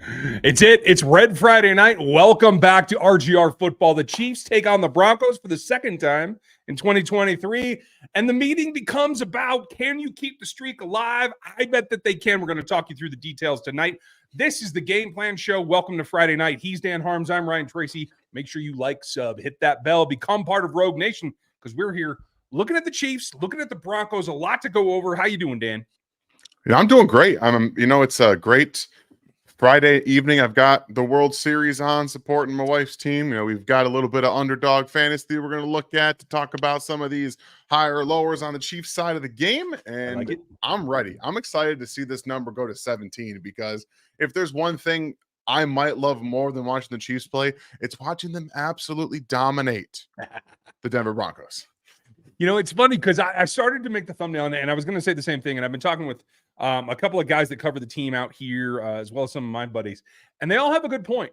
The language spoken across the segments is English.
It's Red Friday night. Welcome back to RGR football. The Chiefs take on the Broncos for the second time in 2023, and the meeting becomes about, can you keep the streak alive? I bet that they can. We're going to talk you through the details tonight. This is the Game Plan Show. Welcome to Friday night. He's Dan Harms. I'm Ryan Tracy. Make sure you like, sub, hit that bell, become part of Rogue Nation, because we're here looking at the Chiefs, looking at the Broncos. A lot to go over. How you doing, Dan? Yeah, I'm doing great. It's a great Friday evening. I've got the World Series on, supporting my wife's team. We've got a little bit of underdog fantasy we're going to look at to talk about some of these higher lowers on the Chiefs side of the game. And I'm ready. I'm excited to see this number go to 17, because if there's one thing I might love more than watching the Chiefs play, it's watching them absolutely dominate the Denver Broncos. It's funny because I started to make the thumbnail, and I was going to say the same thing. And I've been talking with a couple of guys that cover the team out here, as well as some of my buddies, and they all have a good point.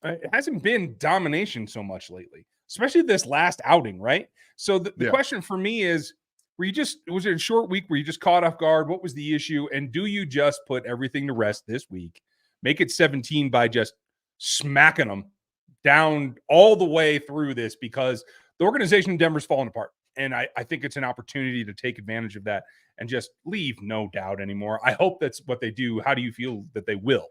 It hasn't been domination so much lately, especially this last outing, right? So the question for me is, was it a short week where you just caught off guard? What was the issue? And do you just put everything to rest this week, make it 17 by just smacking them down all the way through this? Because the organization in Denver's falling apart. And I think it's an opportunity to take advantage of that and just leave no doubt anymore. I hope that's what they do. How do you feel that they will?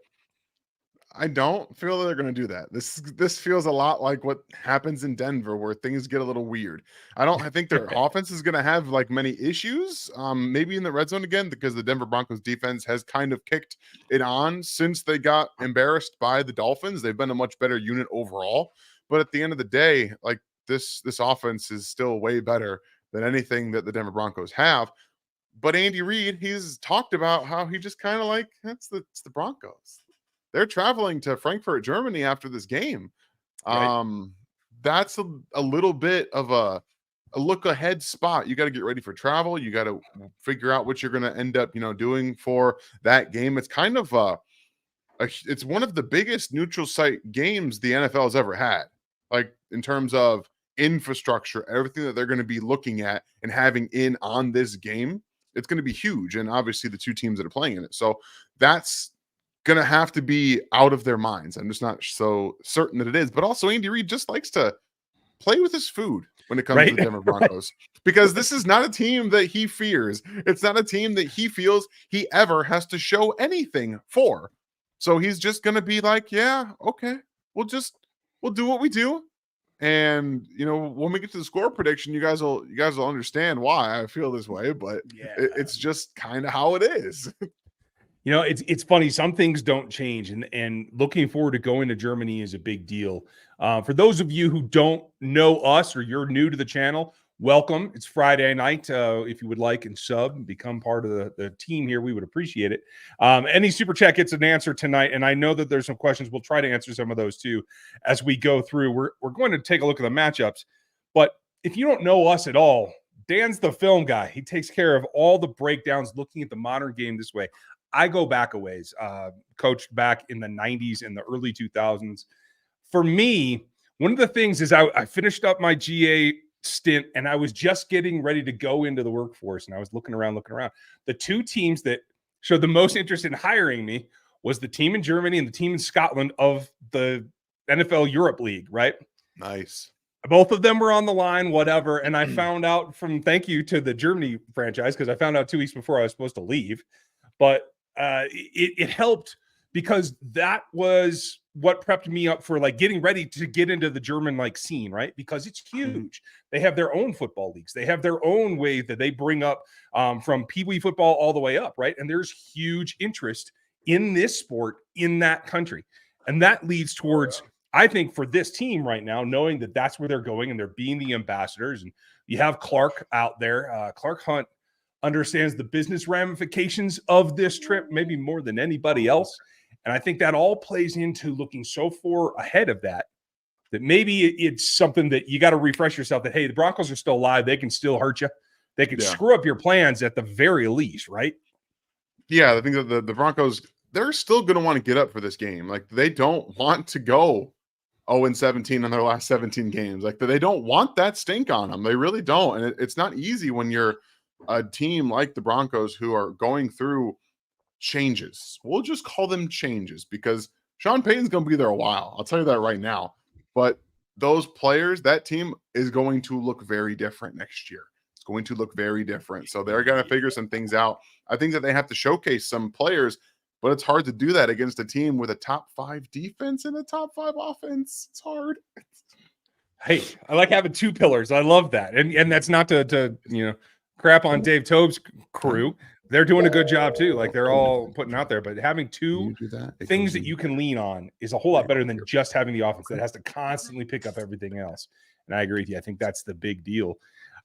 I don't feel that they're going to do that. This feels a lot like what happens in Denver, where things get a little weird. I think their offense is going to have like many issues, maybe in the red zone again, because the Denver Broncos defense has kind of kicked it on since they got embarrassed by the Dolphins. They've been a much better unit overall. But at the end of the day, like, this offense is still way better than anything that the Denver Broncos have. But Andy Reid, he's talked about how he just kind of like, it's the Broncos. They're traveling to Frankfurt, Germany after this game. Right. That's a little bit of a look ahead spot. You got to get ready for travel. You got to figure out what you're going to end up, doing for that game. It's kind of it's one of the biggest neutral site games the NFL has ever had. Like, in terms of infrastructure, everything that they're going to be looking at and having in on this game, it's going to be huge. And obviously the two teams that are playing in it. So that's going to have to be out of their minds. I'm just not so certain that it is. But also Andy Reid just likes to play with his food when it comes to the Denver Broncos, because this is not a team that he fears. It's not a team that he feels he ever has to show anything for. So he's just going to be like, yeah, okay, we'll do what we do. And when we get to the score prediction, you guys will understand why I feel this way. But it's just kind of how it is. It's funny. Some things don't change, and looking forward to going to Germany is a big deal. For those of you who don't know us, or you're new to the channel, welcome. It's Friday night. If you would like and sub and become part of the team here, we would appreciate it. Any super chat gets an answer tonight, and I know that there's some questions. We'll try to answer some of those too as we go through. We're going to take a look at the matchups, but if you don't know us at all, Dan's the film guy. He takes care of all the breakdowns, looking at the modern game this way. I go back a ways, coached back in the 90s and the early 2000s. For me, one of the things is I finished up my GA stint, and I was just getting ready to go into the workforce, and I was looking around. The two teams that showed the most interest in hiring me was the team in Germany and the team in Scotland of the NFL Europe League, right? Nice. Both of them were on the line, whatever. And I found out thank you to the Germany franchise, because I found out 2 weeks before I was supposed to leave. But it helped, because that was what prepped me up for like getting ready to get into the German like scene, right? Because it's huge. They have their own football leagues. They have their own way that they bring up from Pee-wee football all the way up, right? And there's huge interest in this sport in that country. And that leads towards, I think, for this team right now, knowing that that's where they're going and they're being the ambassadors. And you have Clark out there. Clark Hunt understands the business ramifications of this trip, maybe more than anybody else. And I think that all plays into looking so far ahead of that maybe it's something that you got to refresh yourself that, hey, the Broncos are still alive. They can still hurt you. They can screw up your plans at the very least, right? Yeah, I think that the Broncos, they're still going to want to get up for this game. Like, they don't want to go 0-17 in their last 17 games. Like, they don't want that stink on them. They really don't. And it's not easy when you're a team like the Broncos who are going through changes. We'll just call them changes, because Sean Payton's going to be there a while. I'll tell you that right now. But those players, that team is going to look very different next year. It's going to look very different. So they're going to figure some things out. I think that they have to showcase some players, but it's hard to do that against a team with a top 5 defense and a top 5 offense. It's hard. Hey, I like having 2 pillars. I love that. And that's not to crap on Dave Tobe's crew. They're doing a good job too. Like they're all putting out there, but having 2 things that you can lean on is a whole lot better than just having the offense that has to constantly pick up everything else. And I agree with you. I think that's the big deal.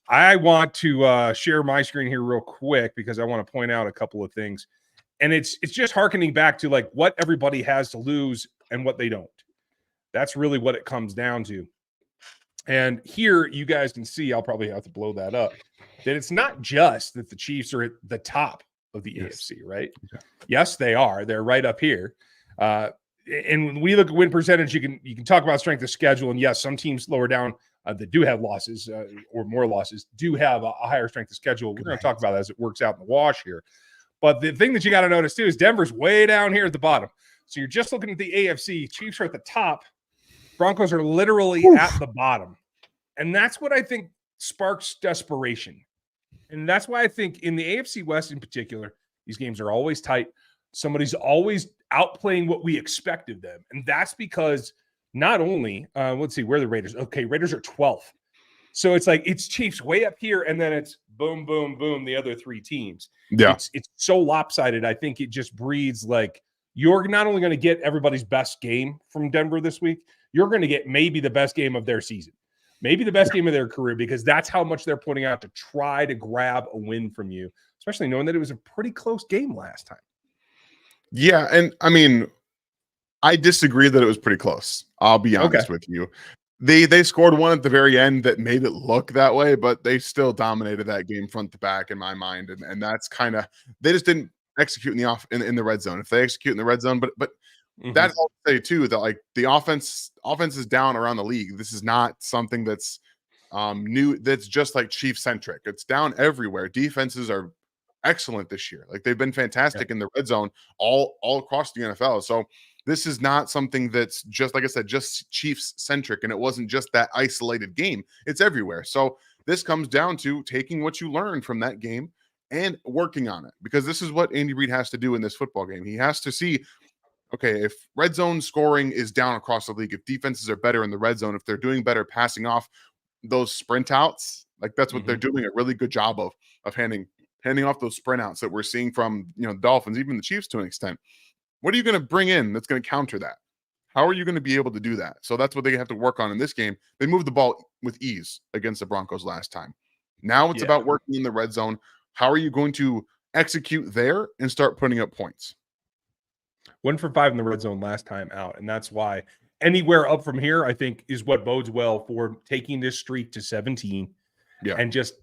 I want to share my screen here real quick because I want to point out a couple of things. And it's just hearkening back to like what everybody has to lose and what they don't. That's really what it comes down to. And here you guys can see, I'll probably have to blow that up, that it's not just that the Chiefs are at the top of the AFC, right? Okay. Yes, they are. They're right up here. And when we look at win percentage, you can talk about strength of schedule. And yes, some teams lower down that do have losses or more losses do have a higher strength of schedule. We're going to talk about that as it works out in the wash here. But the thing that you got to notice too is Denver's way down here at the bottom. So you're just looking at the AFC. Chiefs are at the top. Broncos are literally at the bottom. And that's what I think sparks desperation. And that's why I think in the AFC West in particular, these games are always tight. Somebody's always outplaying what we expect of them. And that's because not only, let's see, where are the Raiders? Okay, Raiders are 12th. So it's like it's Chiefs way up here, and then it's boom, boom, boom, the other 3 teams. Yeah. It's so lopsided. I think it just breeds like you're not only going to get everybody's best game from Denver this week, you're going to get maybe the best game of their season. Maybe the best game of their career, because that's how much they're putting out to try to grab a win from you, especially knowing that it was a pretty close game last time. Yeah, and I mean, I disagree that it was pretty close. I'll be honest with you. They scored one at the very end that made it look that way, but they still dominated that game front to back in my mind, and that's kind of they just didn't execute in the red zone. If they execute in the red zone, but that's all to say too that like the offense is down around the league. This is not something that's new. That's just like Chiefs centric. It's down everywhere. Defenses are excellent this year. Like they've been fantastic in the red zone all across the NFL. So this is not something that's just, like I said, just Chiefs centric. And it wasn't just that isolated game. It's everywhere. So this comes down to taking what you learned from that game and working on it, because this is what Andy Reid has to do in this football game. He has to see, okay, if red zone scoring is down across the league, if defenses are better in the red zone, if they're doing better passing off those sprint outs, like that's what they're doing a really good job of handing off those sprint outs that we're seeing from the Dolphins, even the Chiefs to an extent. What are you going to bring in that's going to counter that? How are you going to be able to do that? So that's what they have to work on in this game. They moved the ball with ease against the Broncos last time. Now it's about working in the red zone. How are you going to execute there and start putting up points? 1 for 5 in the red zone last time out. And that's why anywhere up from here, I think, is what bodes well for taking this streak to 17 and just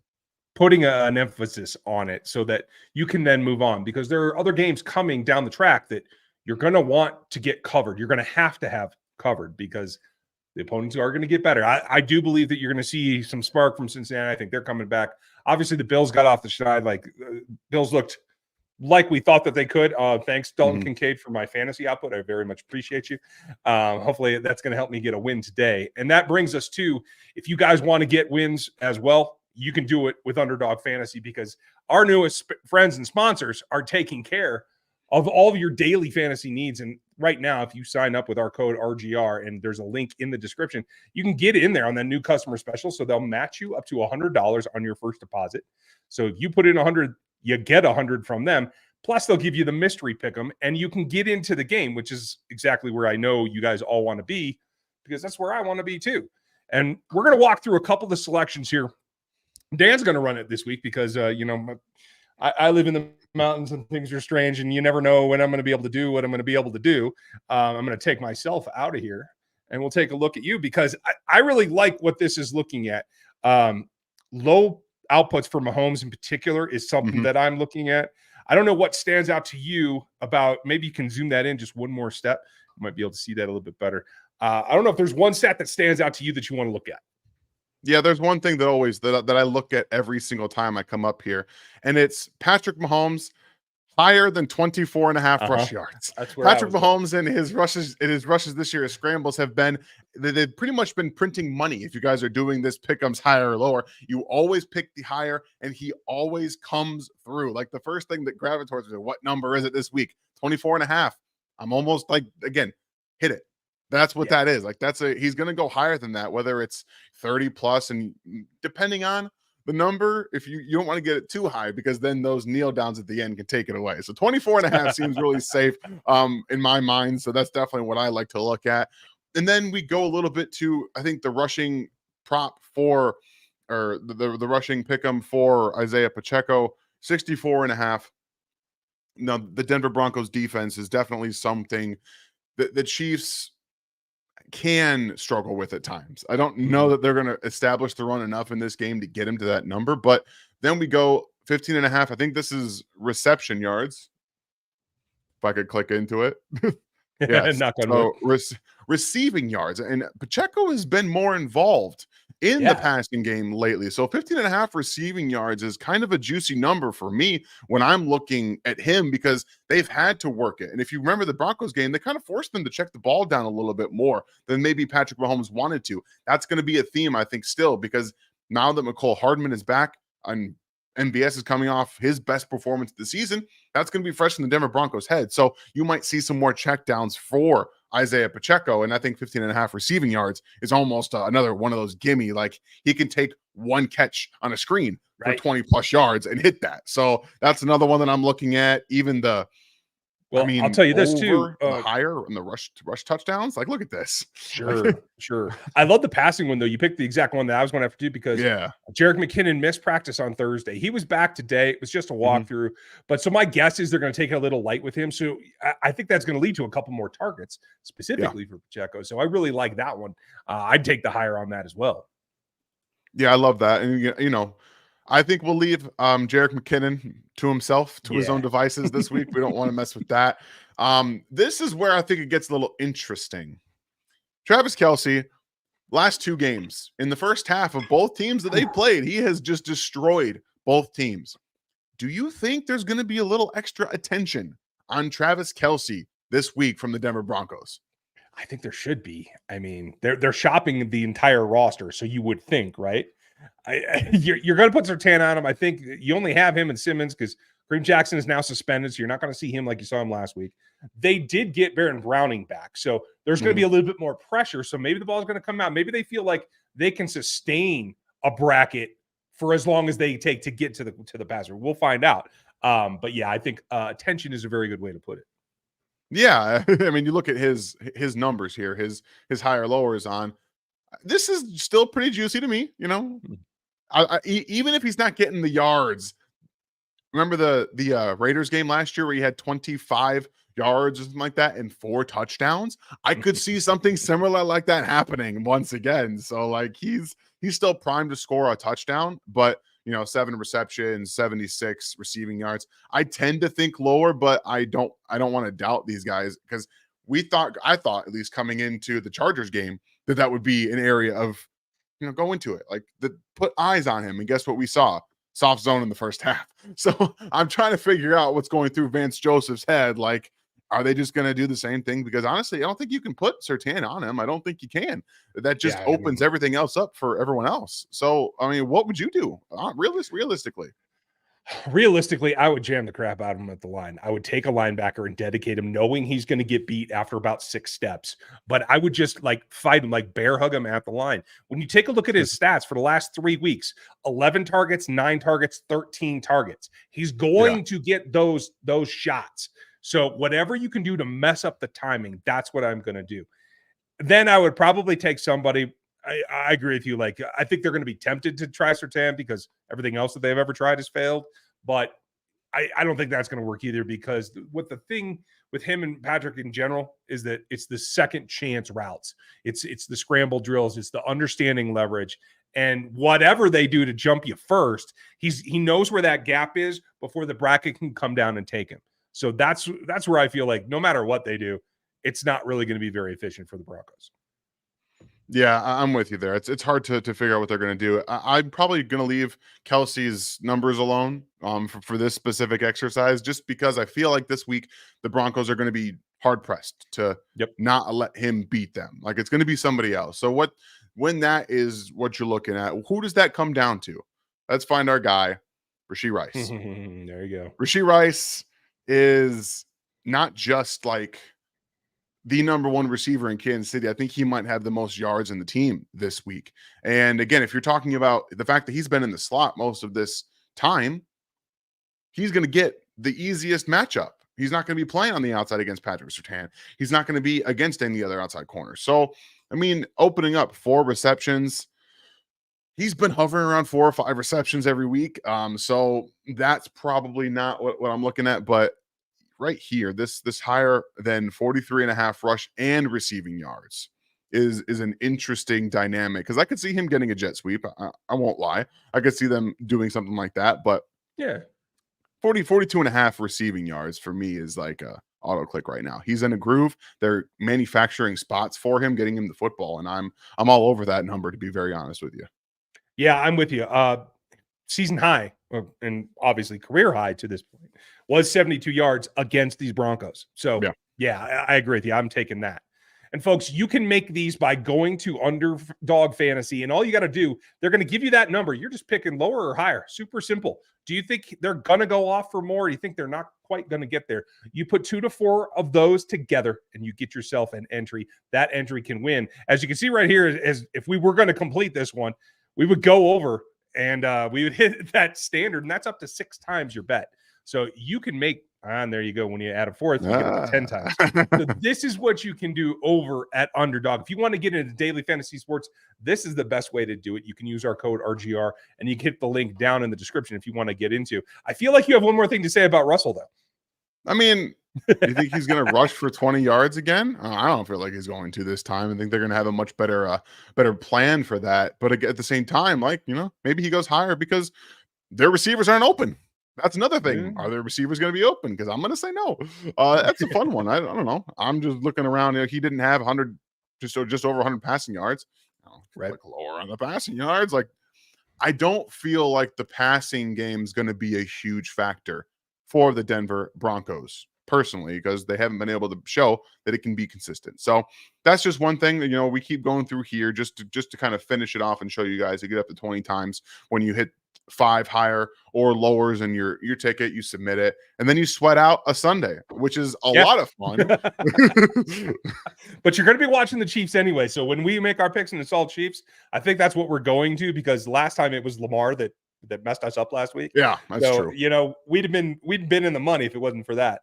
putting an emphasis on it so that you can then move on, because there are other games coming down the track that you're going to want to get covered. You're going to have covered because the opponents are going to get better. I do believe that you're going to see some spark from Cincinnati. I think they're coming back. Obviously, the Bills got off the schneid. Like Bills looked like we thought that they could. Thanks, Dalton Kincaid, for my fantasy output. I very much appreciate you. Hopefully, that's going to help me get a win today. And that brings us to, if you guys want to get wins as well, you can do it with Underdog Fantasy, because our newest friends and sponsors are taking care of all of your daily fantasy needs. And right now, if you sign up with our code RGR, and there's a link in the description, you can get in there on that new customer special. So they'll match you up to $100 on your first deposit. So if you put in 100, you get 100 from them. Plus, they'll give you the mystery pick'em, and you can get into the game, which is exactly where I know you guys all want to be, because that's where I want to be too. And we're going to walk through a couple of the selections here. Dan's going to run it this week because, I live in the mountains and things are strange, and you never know when I'm going to be able to do what I'm going to be able to do. I'm going to take myself out of here, and we'll take a look at you, because I really like what this is looking at. Low outputs for Mahomes in particular is something that I'm looking at. I don't know what stands out to you about, maybe you can zoom that in just one more step. You might be able to see that a little bit better. I don't know if there's one stat that stands out to you that you want to look at. Yeah, there's one thing that I look at every single time I come up here, and it's Patrick Mahomes' higher than 24 and a half rush Uh-huh. yards. That's where Patrick Mahomes and his rushes this year, his scrambles have been, they've pretty much been printing money. If you guys are doing this pick'ems higher or lower, you always pick the higher and he always comes through. Like the first thing that gravitates towards what number is it this week? 24 and a half. I'm almost like, again, hit it. That's what that is. Like he's going to go higher than that, whether it's 30 plus, and depending on the number, if you don't want to get it too high, because then those kneel downs at the end can take it away. So 24 and a half seems really safe in my mind. So that's definitely what I like to look at. And then we go a little bit to, I think, the rushing prop for, or the rushing pick'em for Isaiah Pacheco, 64 and a half. Now, the Denver Broncos defense is definitely something that the Chiefs can struggle with at times. I don't know that they're going to establish the run enough in this game to get him to that number, but then we go 15 and a half. I think this is reception yards. If I could click into it. Yeah. So receiving yards, and Pacheco has been more involved in the passing game lately. So 15 and a half receiving yards is kind of a juicy number for me when I'm looking at him, because they've had to work it. And if you remember the Broncos game, they kind of forced them to check the ball down a little bit more than maybe Patrick Mahomes wanted to. That's going to be a theme, I think, still, because now that Mecole Hardman is back and MVS is coming off his best performance of the season, that's going to be fresh in the Denver Broncos' head. So you might see some more checkdowns for Isaiah Pacheco. And I think 15 and a half receiving yards is almost another one of those gimme. Like, he can take one catch on a screen for 20 plus yards and hit that. So that's another one that I'm looking at. Even Well, I'll tell you this too. The higher and the rush touchdowns. Like, look at this. Sure. I love the passing one, though. You picked the exact one that I was going to have to do, because Jerick McKinnon missed practice on Thursday. He was back today. It was just a walkthrough. But so my guess is they're going to take it a little light with him. So I think that's going to lead to a couple more targets specifically for Pacheco. So I really like that one. I'd take the higher on that as well. Yeah, I love that. And, you know, I think we'll leave Jerick McKinnon to himself, to his own devices this week. We don't want to mess with that. This is where I think it gets a little interesting. Travis Kelce, last two games, in the first half of both teams that they played, he has just destroyed both teams. Do you think there's going to be a little extra attention on Travis Kelce this week from the Denver Broncos? I think there should be. I mean, they're shopping the entire roster, so you would think, right? You're going to put Surtain on him. I think you only have him and Simmons because Kareem Jackson is now suspended, so you're not going to see him like you saw him last week. They did get Baron Browning back, so there's going to be a little bit more pressure. So maybe the ball is going to come out. Maybe they feel like they can sustain a bracket for as long as they take to get to the passer. We'll find out. But yeah, I think attention is a very good way to put it. Yeah, I mean, you look at his numbers here, his higher lowers on. This is still pretty juicy to me, you know. Even if he's not getting the yards. Remember the Raiders game last year where he had 25 yards or something like that and 4 touchdowns? I could see something similar like that happening once again. So like he's still primed to score a touchdown, but you know, 7 receptions, 76 receiving yards. I tend to think lower, but I don't want to doubt these guys, because I thought at least coming into the Chargers game that would be an area of, you know, go into it, like put eyes on him. And guess what we saw? Soft zone in the first half. So I'm trying to figure out what's going through Vance Joseph's head. Like, are they just going to do the same thing? Because honestly, I don't think you can put Surtain on him. I don't think you can. That just opens everything else up for everyone else. So, I mean, what would you do? Realistically? Realistically, I would jam the crap out of him at the line. I would take a linebacker and dedicate him, knowing he's going to get beat after about 6 steps. But I would just like fight him, like bear hug him at the line. When you take a look at his stats for the last 3 weeks, 11 targets, 9 targets, 13 targets. He's going to get those shots. So whatever you can do to mess up the timing, that's what I'm going to do. Then I would probably take somebody. I agree with you. Like, I think they're going to be tempted to try Surtain because everything else that they've ever tried has failed. But I don't think that's going to work either, because what the thing with him and Patrick in general is that it's the second chance routes. It's the scramble drills. It's the understanding leverage. And whatever they do to jump you first, he knows where that gap is before the bracket can come down and take him. So that's where I feel like no matter what they do, it's not really going to be very efficient for the Broncos. Yeah, I'm with you there. It's hard to figure out what they're going to do. I'm probably going to leave Kelce's numbers alone for this specific exercise, just because I feel like this week the Broncos are going to be hard pressed to Yep. not let him beat them. Like it's going to be somebody else. So when that is what you're looking at, who does that come down to? Let's find our guy, Rashee Rice. There you go. Rashee Rice is not just like the number one receiver in Kansas City. I think he might have the most yards in the team this week. And again, if you're talking about the fact that he's been in the slot most of this time, he's going to get the easiest matchup. He's not going to be playing on the outside against Patrick Surtain. He's not going to be against any other outside corner. So, I mean, opening up 4 receptions, he's been hovering around 4 or 5 receptions every week. So that's probably not what I'm looking at, but right here, this higher than 43.5 rush and receiving yards is an interesting dynamic, because I could see him getting a jet sweep. I won't lie. I could see them doing something like that, but Yeah. 42.5 receiving yards for me is like a auto click right now. He's in a groove. They're manufacturing spots for him, getting him the football, and I'm all over that number, to be very honest with you. Yeah, I'm with you. Season high, and obviously career high to this point, was 72 yards against these Broncos. So, yeah, I agree with you. I'm taking that. And folks, you can make these by going to Underdog Fantasy, and all you got to do, they're going to give you that number. You're just picking lower or higher. Super simple. Do you think they're going to go off for more? Or do you think they're not quite going to get there? You put 2 to 4 of those together, and you get yourself an entry. That entry can win. As you can see right here, as if we were going to complete this one, we would go over and we would hit that standard, and that's up to 6 times your bet. So you can make, and there you go. When you add a 4th, you get up to 10 times. So this is what you can do over at Underdog. If you want to get into daily fantasy sports, this is the best way to do it. You can use our code RGR, and you can hit the link down in the description if you want to get into. I feel like you have one more thing to say about Russell, though. I mean, you think he's going to rush for 20 yards again? I don't feel like he's going to this time. I think they're going to have a much better plan for that. But at the same time, like, maybe he goes higher because their receivers aren't open. That's another thing. Yeah. Are their receivers going to be open? Because I'm going to say no. That's a fun one. I don't know. I'm just looking around. He didn't have 100, just over 100 passing yards. Right. Like lower on the passing yards. Like, I don't feel like the passing game is going to be a huge factor for the Denver Broncos personally, because they haven't been able to show that it can be consistent. So that's just one thing that, we keep going through here just to kind of finish it off and show you guys to get up to 20 times when you hit 5 higher or lowers in your ticket, you submit it, and then you sweat out a Sunday, which is a lot of fun. But you're going to be watching the Chiefs anyway. So when we make our picks and it's all Chiefs, I think that's what we're going to, because last time it was Lamar that messed us up last week. Yeah, that's true. We'd been in the money if it wasn't for that.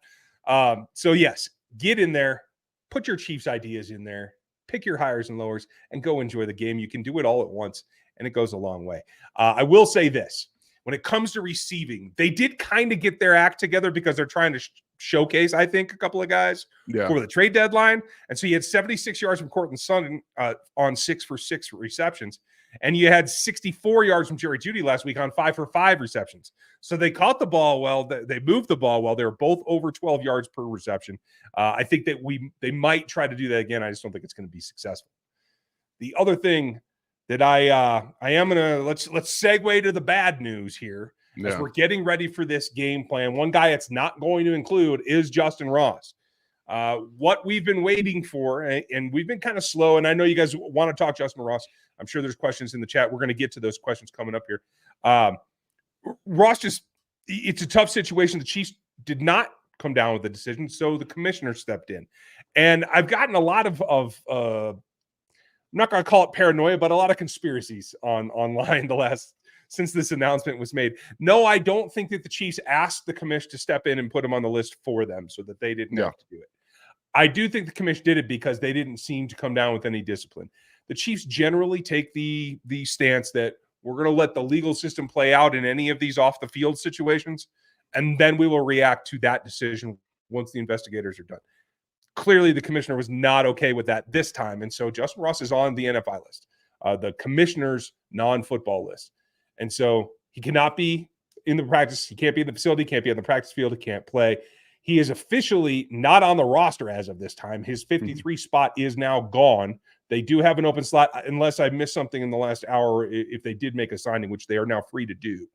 So yes, get in there, put your Chiefs ideas in there, pick your hires and lowers, and go enjoy the game. You can do it all at once, and it goes a long way. I will say this. When it comes to receiving, they did kind of get their act together because they're trying to showcase, I think, a couple of guys for the trade deadline. And so you had 76 yards from Cortland Sutton on 6 for 6 receptions. And you had 64 yards from Jerry Jeudy last week on 5 for 5 receptions. So they caught the ball well. They moved the ball well. They were both over 12 yards per reception. I think that they might try to do that again. I just don't think it's going to be successful. The other thing that I am gonna let's segue to the bad news here as we're getting ready for this game plan. One guy it's not going to include is Justin Ross. What we've been waiting for, and we've been kind of slow, and I know you guys want to talk Justin Ross. I'm sure there's questions in the chat. We're going to get to those questions coming up here. Ross it's a tough situation. The Chiefs did not come down with the decision, so the commissioner stepped in. And I've gotten a lot of I'm not going to call it paranoia, but a lot of conspiracies online since this announcement was made. No, I don't think that the Chiefs asked the commission to step in and put him on the list for them so that they didn't have to do it. I do think the commission did it because they didn't seem to come down with any discipline. The Chiefs generally take the stance that we're going to let the legal system play out in any of these off the field situations, and then we will react to that decision once the investigators are done. Clearly, the commissioner was not okay with that this time, and so Justin Ross is on the NFI list, the commissioner's non-football list. And so he cannot be in the practice. He can't be in the facility, can't be on the practice field, he can't play. He is officially not on the roster as of this time. His 53 spot is now gone They do have an open slot, unless I missed something in the last hour, if they did make a signing, which they are now free to do.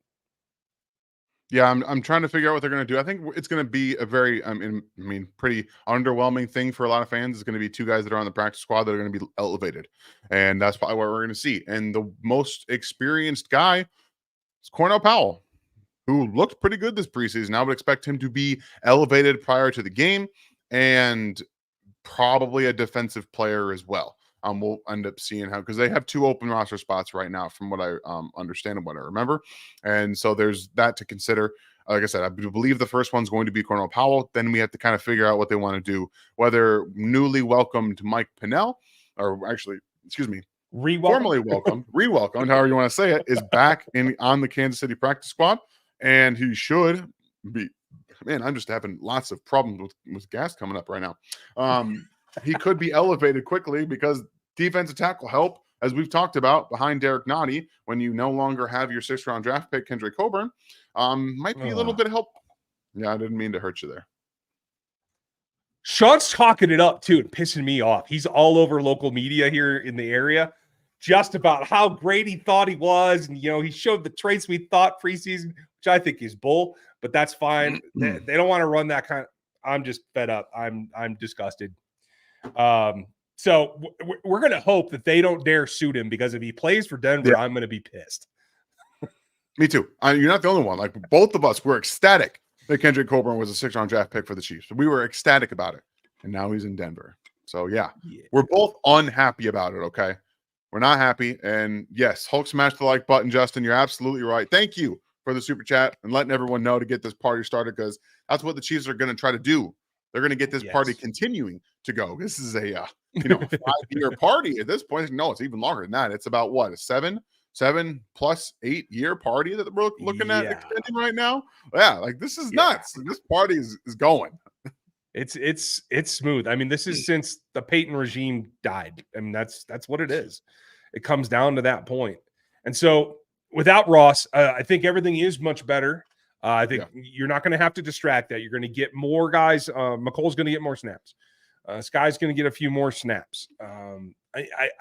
Yeah, I'm trying to figure out what they're going to do. I think it's going to be a very, pretty underwhelming thing for a lot of fans. It's going to be two guys that are on the practice squad that are going to be elevated, and that's probably what we're going to see. And the most experienced guy is Cornell Powell, who looked pretty good this preseason. I would expect him to be elevated prior to the game, and probably a defensive player as well. We'll end up seeing how, because they have 2 open roster spots right now, from what I understand and what I remember, and so there's that to consider. Like I said, I believe the first one's going to be Cornell Powell. Then we have to kind of figure out what they want to do, whether newly welcomed Mike Pinnell, or actually, excuse me, formally welcomed, re-welcomed, however you want to say it, is back on the Kansas City practice squad, and he should be. Man, I'm just having lots of problems with gas coming up right now. He could be elevated quickly because defensive tackle help, as we've talked about, behind Derek Nottie, when you no longer have your 6th-round draft pick, Kendrick Coburn, might be a little bit of help. Yeah, I didn't mean to hurt you there. Sean's talking it up, too, and pissing me off. He's all over local media here in the area, just about how great he thought he was. And, he showed the traits we thought preseason, which I think is bull, but that's fine. They don't want to run that kind of – I'm just fed up. I'm disgusted. So we're going to hope that they don't dare suit him, because if he plays for Denver, I'm going to be pissed. Me too. You're not the only one. Like, both of us were ecstatic that Kendrick Coburn was a 6th-round draft pick for the Chiefs. We were ecstatic about it, and now he's in Denver. So, yeah, we're both unhappy about it, okay? We're not happy. And, yes, Hulk smash the like button, Justin. You're absolutely right. Thank you for the super chat and letting everyone know to get this party started, because that's what the Chiefs are going to try to do. They're going to get this party continuing to go. This is a 5-year party at this point. No, it's even longer than that. It's about what, a 7 plus 8 year party that we're looking at extending right now. Yeah, like, this is nuts. This party is going. It's smooth. I mean, this is since the Peyton regime died. I mean, that's what it is. It comes down to that point. And so without Ross, I think everything is much better. I think you're not going to have to distract that. You're going to get more guys. Mecole's going to get more snaps. Sky's going to get a few more snaps.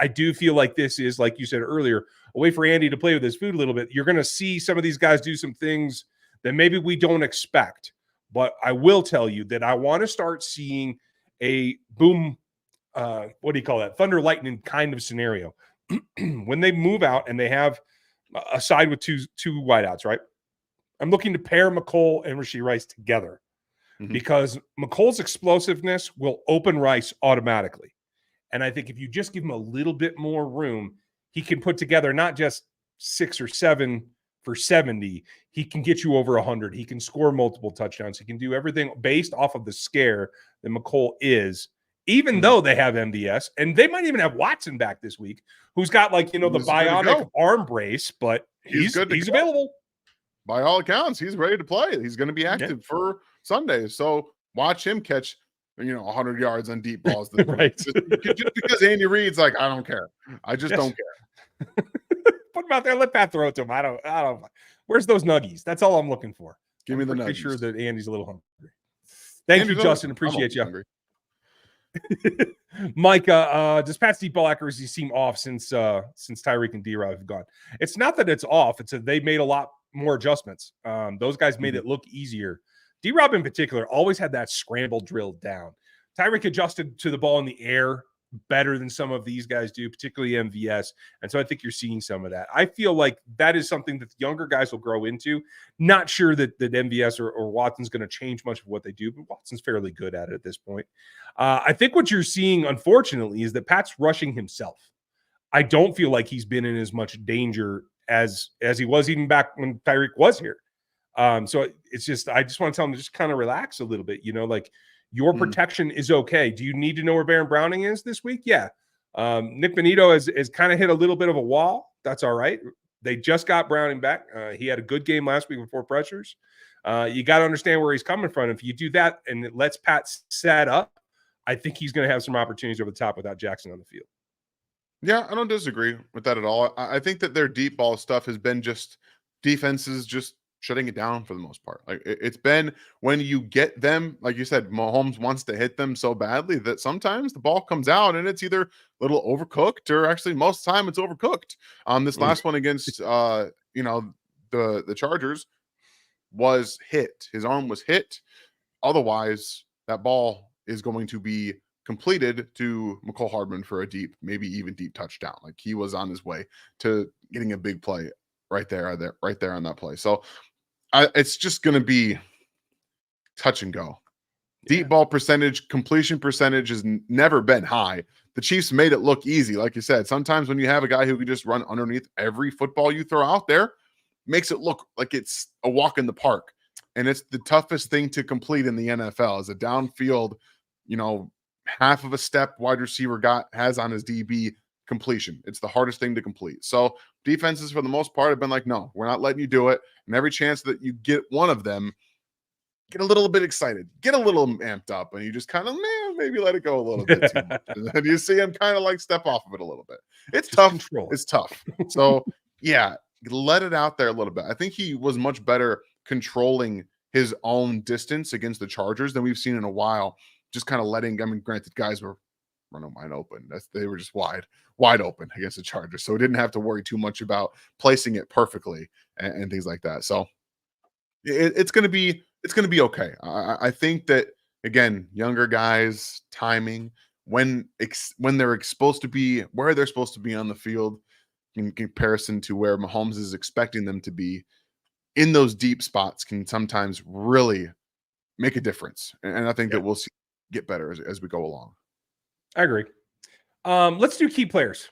I do feel like this is, like you said earlier, a way for Andy to play with his food a little bit. You're going to see some of these guys do some things that maybe we don't expect. But I will tell you that I want to start seeing a boom, what do you call that? Thunder, lightning kind of scenario. When they move out and they have a side with two wideouts, right? I'm looking to pair Mecole and Rashee Rice together, because Mecole's explosiveness will open Rice automatically. And I think if you just give him a little bit more room, he can put together not just 6 or 7 for 70. He can get you over 100. He can score multiple touchdowns. He can do everything based off of the scare that Mecole is, even though they have MVS. And they might even have Watson back this week, who's got, like, the bionic arm brace, but he's available. By all accounts, he's ready to play. He's going to be active for Sunday. So watch him catch, 100 yards on deep balls. Right. Just because Andy Reid's like, I don't care. I just don't care. Put him out there. Let Pat throw it to him. I don't. Where's those nuggies? That's all I'm looking for. Give me the nuggies. Sure that Andy's a little hungry. Thank you, Justin. Appreciate you. Micah, does Pat's deep ball accuracy seem off since Tyreek and D-Rob have gone? It's not that it's off. It's that they made a lot more adjustments. Those guys made it look easier. D-Rob in particular always had that scramble drilled down. Tyreek adjusted to the ball in the air better than some of these guys do, particularly MVS. And so I think you're seeing some of that. I feel like that is something that the younger guys will grow into. Not sure that MVS or Watson's going to change much of what they do, but Watson's fairly good at it at this point. I think what you're seeing, unfortunately, is that Pat's rushing himself. I don't feel like he's been in as much danger as he was even back when Tyreek was here. So it's just, I just want to tell him to just kind of relax a little bit, your protection is okay. Do you need to know where Baron Browning is this week? Yeah. Nick Benito has kind of hit a little bit of a wall. That's all right. They just got Browning back. He had a good game last week before pressures. You got to understand where he's coming from. If you do that and it lets Pat set up, I think he's going to have some opportunities over the top without Jackson on the field. Yeah, I don't disagree with that at all. I think that their deep ball stuff has been just defenses just shutting it down for the most part. Like it's been when you get them, like you said, Mahomes wants to hit them so badly that sometimes the ball comes out and it's either a little overcooked or actually most of the time it's overcooked. This last one against the Chargers was hit. His arm was hit. Otherwise, that ball is going to be completed to Mecole Hardman for a deep, maybe even deep touchdown. Like he was on his way to getting a big play right there on that play. So it's just going to be touch and go. Deep ball percentage, completion percentage has never been high. The Chiefs made it look easy. Like you said, sometimes when you have a guy who can just run underneath every football you throw out there, makes it look like it's a walk in the park. And it's the toughest thing to complete in the NFL is a downfield, half of a step wide receiver has on his DB completion. It's the hardest thing to complete. So defenses for the most part have been like, no, we're not letting you do it. And every chance that you get one of them, get a little bit excited, get a little amped up, and you just kind of, maybe let it go a little bit too much. And then you see him kind of like step off of it a little bit. It's just tough. Control. It's tough. So yeah, let it out there a little bit. I think he was much better controlling his own distance against the Chargers than we've seen in a while. Just kind of granted, guys were running wide open. They were just wide open against the Chargers. So we didn't have to worry too much about placing it perfectly and things like that. So it's going to be okay. I think that, again, younger guys, timing, when they're supposed to be, where they're supposed to be on the field in comparison to where Mahomes is expecting them to be in those deep spots can sometimes really make a difference. And I think that we'll see get better as we go along. I agree. Let's do key players.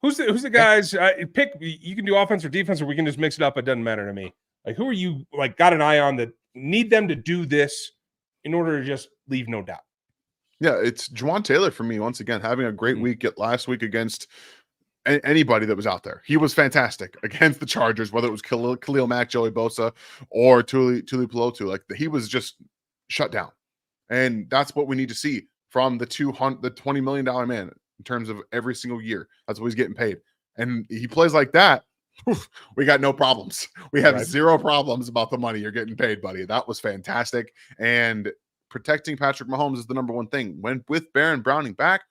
Who's the guys? Pick. You can do offense or defense, or we can just mix it up. It doesn't matter to me. Like, who are you got an eye on that need them to do this in order to just leave no doubt? Yeah, it's Juwan Taylor for me. Once again, having a great week last week against anybody that was out there. He was fantastic against the Chargers, whether it was Khalil Mack, Joey Bosa, or Tuli Pelotu. Like he was just shut down, and that's what we need to see from the $20 million man in terms of every single year. That's what he's getting paid, and he plays like that. We got no problems. We have zero problems about the money you're getting paid, buddy. That was fantastic, and protecting Patrick Mahomes is the number one thing. When with Baron Browning back,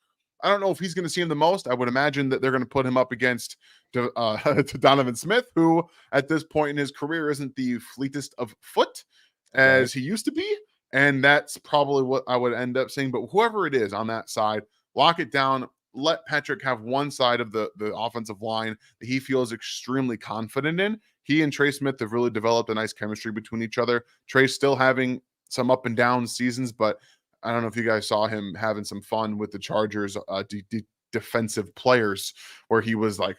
I don't know if he's going to see him the most. I would imagine that they're going to put him up against Donovan Smith, who at this point in his career isn't the fleetest of foot as he used to be. And that's probably what I would end up saying. But whoever it is on that side, lock it down. Let Patrick have one side of the offensive line that he feels extremely confident in. He and Trey Smith have really developed a nice chemistry between each other. Trey's still having some up and down seasons, but I don't know if you guys saw him having some fun with the Chargers defensive players where he was like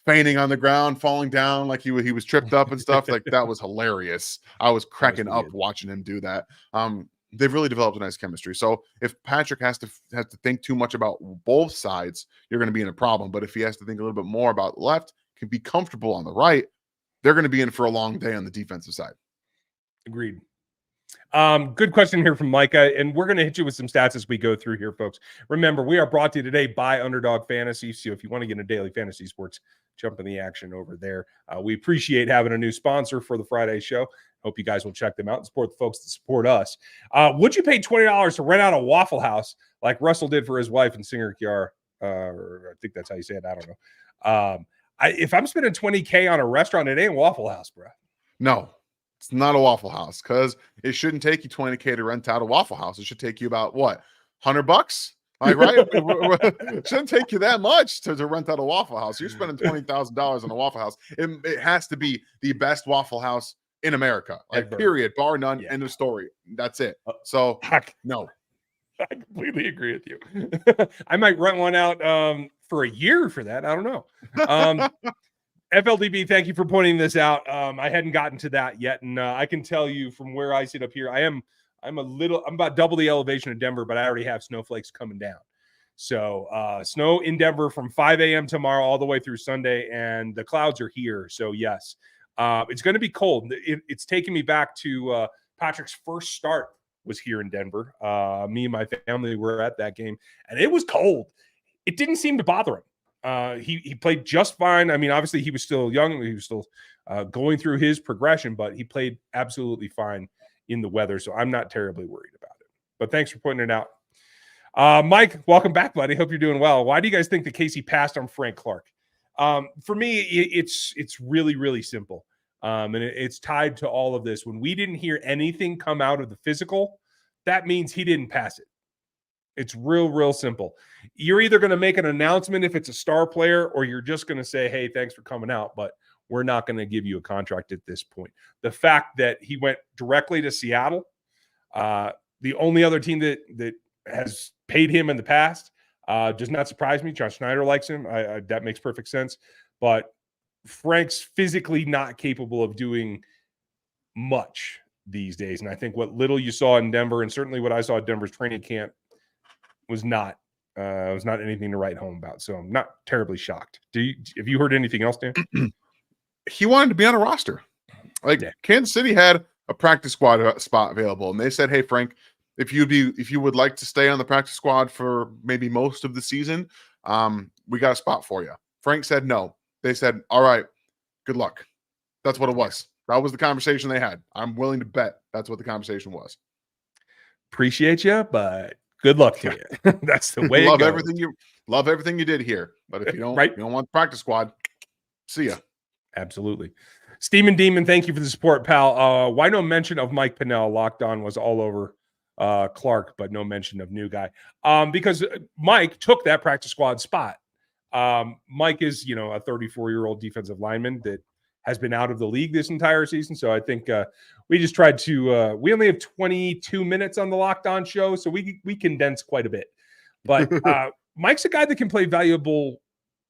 feigning on the ground, falling down like he was tripped up and stuff. Like that was hilarious. I was cracking up watching him do that. They've really developed a nice chemistry. So if Patrick has to think too much about both sides, you're going to be in a problem. But if he has to think a little bit more about the left, can be comfortable on the right, they're going to be in for a long day on the defensive side. Agreed. Good question here from Micah, and we're going to hit you with some stats as we go through here, folks. Remember, we are brought to you today by Underdog Fantasy. So if you want to get into daily fantasy sports, jump in the action over there. We appreciate having a new sponsor for the Friday show. Hope you guys will check them out and support the folks that support us. Would you pay $20 to rent out a Waffle House like Russell did for his wife and singer Kiara? I think that's how you say it. I don't know. If I'm spending $20K on a restaurant, it ain't Waffle House, bro. No. It's not a Waffle House because it shouldn't take you $20K to rent out a Waffle House. It should take you about what, $100? Like, right? It shouldn't take you that much to rent out a Waffle House. You're spending $20,000 on a Waffle House. It has to be the best Waffle House in America. Like, period, bar none. Yeah. End of story. That's it. So no. I completely agree with you. I might rent one out for a year for that. I don't know. FLDB, thank you for pointing this out. I hadn't gotten to that yet, and I can tell you from where I sit up here, I'm about double the elevation of Denver, but I already have snowflakes coming down. So snow in Denver from 5 a.m. tomorrow all the way through Sunday, and the clouds are here. So yes, it's going to be cold. It's taking me back to Patrick's first start was here in Denver. Me and my family were at that game, and it was cold. It didn't seem to bother him. He played just fine. I mean, obviously he was still young. He was still going through his progression, but he played absolutely fine in the weather. So I'm not terribly worried about it. But thanks for pointing it out. Mike, welcome back, buddy. Hope you're doing well. Why do you guys think that Casey passed on Frank Clark? For me, it's really, really simple. And it's tied to all of this. When we didn't hear anything come out of the physical, that means he didn't pass it. It's real simple. You're either going to make an announcement if it's a star player, or you're just going to say, hey, thanks for coming out, but we're not going to give you a contract at this point. The fact that he went directly to Seattle, the only other team that has paid him in the past, does not surprise me. John Schneider likes him. That makes perfect sense. But Frank's physically not capable of doing much these days. And I think what little you saw in Denver, and certainly what I saw at Denver's training camp, was not anything to write home about. So I'm not terribly shocked. Have you heard anything else, Dan? He wanted to be on a roster. Kansas City had a practice squad spot available, and they said, "Hey, Frank, if you would like to stay on the practice squad for maybe most of the season, we got a spot for you." Frank said no. They said, "All right, good luck." That's what it was. That was the conversation they had. I'm willing to bet that's what the conversation was. Appreciate you, but good luck to you. That's the way. Love everything you did here, but if you don't, you don't want the practice squad, see ya. Absolutely. Steamin' Demon, thank you for the support, pal. Why no mention of Mike Pinnell? Locked On was all over Clark, but no mention of new guy. Because Mike took that practice squad spot. Mike is, a 34-year-old defensive lineman that has been out of the league this entire season. So I think we just tried to we only have 22 minutes on the Locked On show, so we condense quite a bit. But Mike's a guy that can play valuable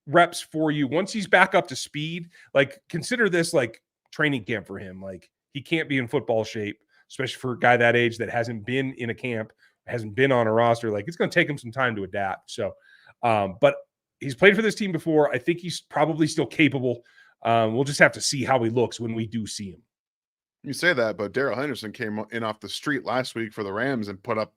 reps for you once he's back up to speed. Like, consider this like training camp for him. Like, he can't be in football shape, especially for a guy that age that hasn't been in a camp, hasn't been on a roster. Like, it's going to take him some time to adapt. So, but he's played for this team before. I think he's probably still capable. We'll just have to see how he looks when we do see him. You say that, but Darrell Henderson came in off the street last week for the Rams and put up,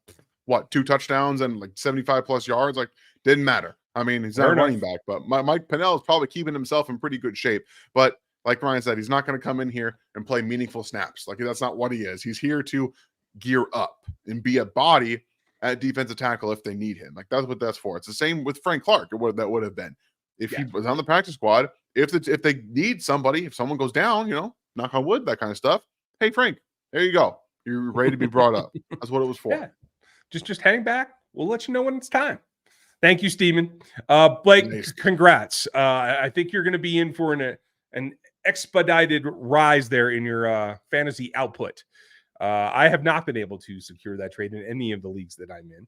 2 touchdowns and like 75+ yards. Like, didn't matter. I mean, he's not a running back, but Mike Pinnell is probably keeping himself in pretty good shape. But like Ryan said, he's not going to come in here and play meaningful snaps. Like, that's not what he is. He's here to gear up and be a body at defensive tackle if they need him. Like, that's what that's for. It's the same with Frank Clark. That would have been if he was on the practice squad. If they need somebody, if someone goes down, knock on wood, that kind of stuff. Hey, Frank, there you go. You're ready to be brought up. That's what it was for. Yeah. Just hang back. We'll let you know when it's time. Thank you, Steven. Blake, nice. Congrats. I think you're going to be in for an expedited rise there in your fantasy output. I have not been able to secure that trade in any of the leagues that I'm in.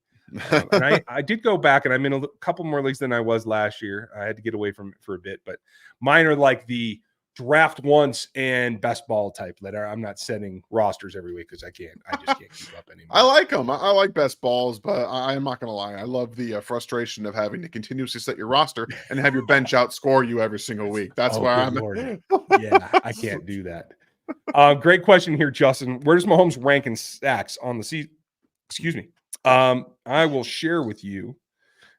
And I did go back, and I'm in a couple more leagues than I was last year. I had to get away from it for a bit, but mine are like the draft once and best ball type that I'm not setting rosters every week because I just can't keep up anymore. I like them. I like best balls, but I'm not going to lie. I love the frustration of having to continuously set your roster and have your bench outscore you every single week. That's why I'm. Yeah, I can't do that. Great question here, Justin. Where does Mahomes rank in sacks on the season? Excuse me. I will share with you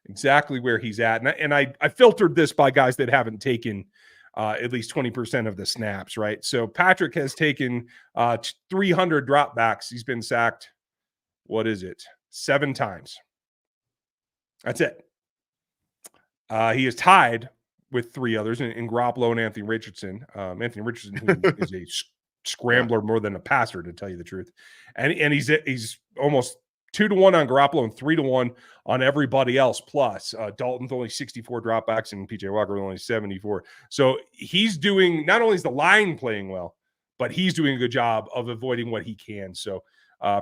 exactly where he's at. And I filtered this by guys that haven't taken at least 20% of the snaps, right? So Patrick has taken 300 dropbacks. He's been sacked, 7 times. That's it. He is tied with 3 others in Garoppolo and Anthony Richardson. Anthony Richardson, who is a scrambler more than a passer, to tell you the truth. And he's almost 2-1 on Garoppolo and 3-1 on everybody else. Plus, Dalton's only 64 dropbacks and PJ Walker only 74. So he's doing, not only is the line playing well, but he's doing a good job of avoiding what he can. So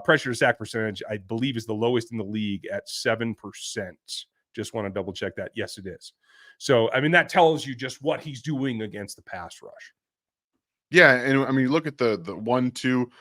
pressure to sack percentage, I believe, is the lowest in the league at 7%. Just want to double check that. Yes, it is. So, I mean, that tells you just what he's doing against the pass rush. Yeah. And I mean, you look at the 1, 2,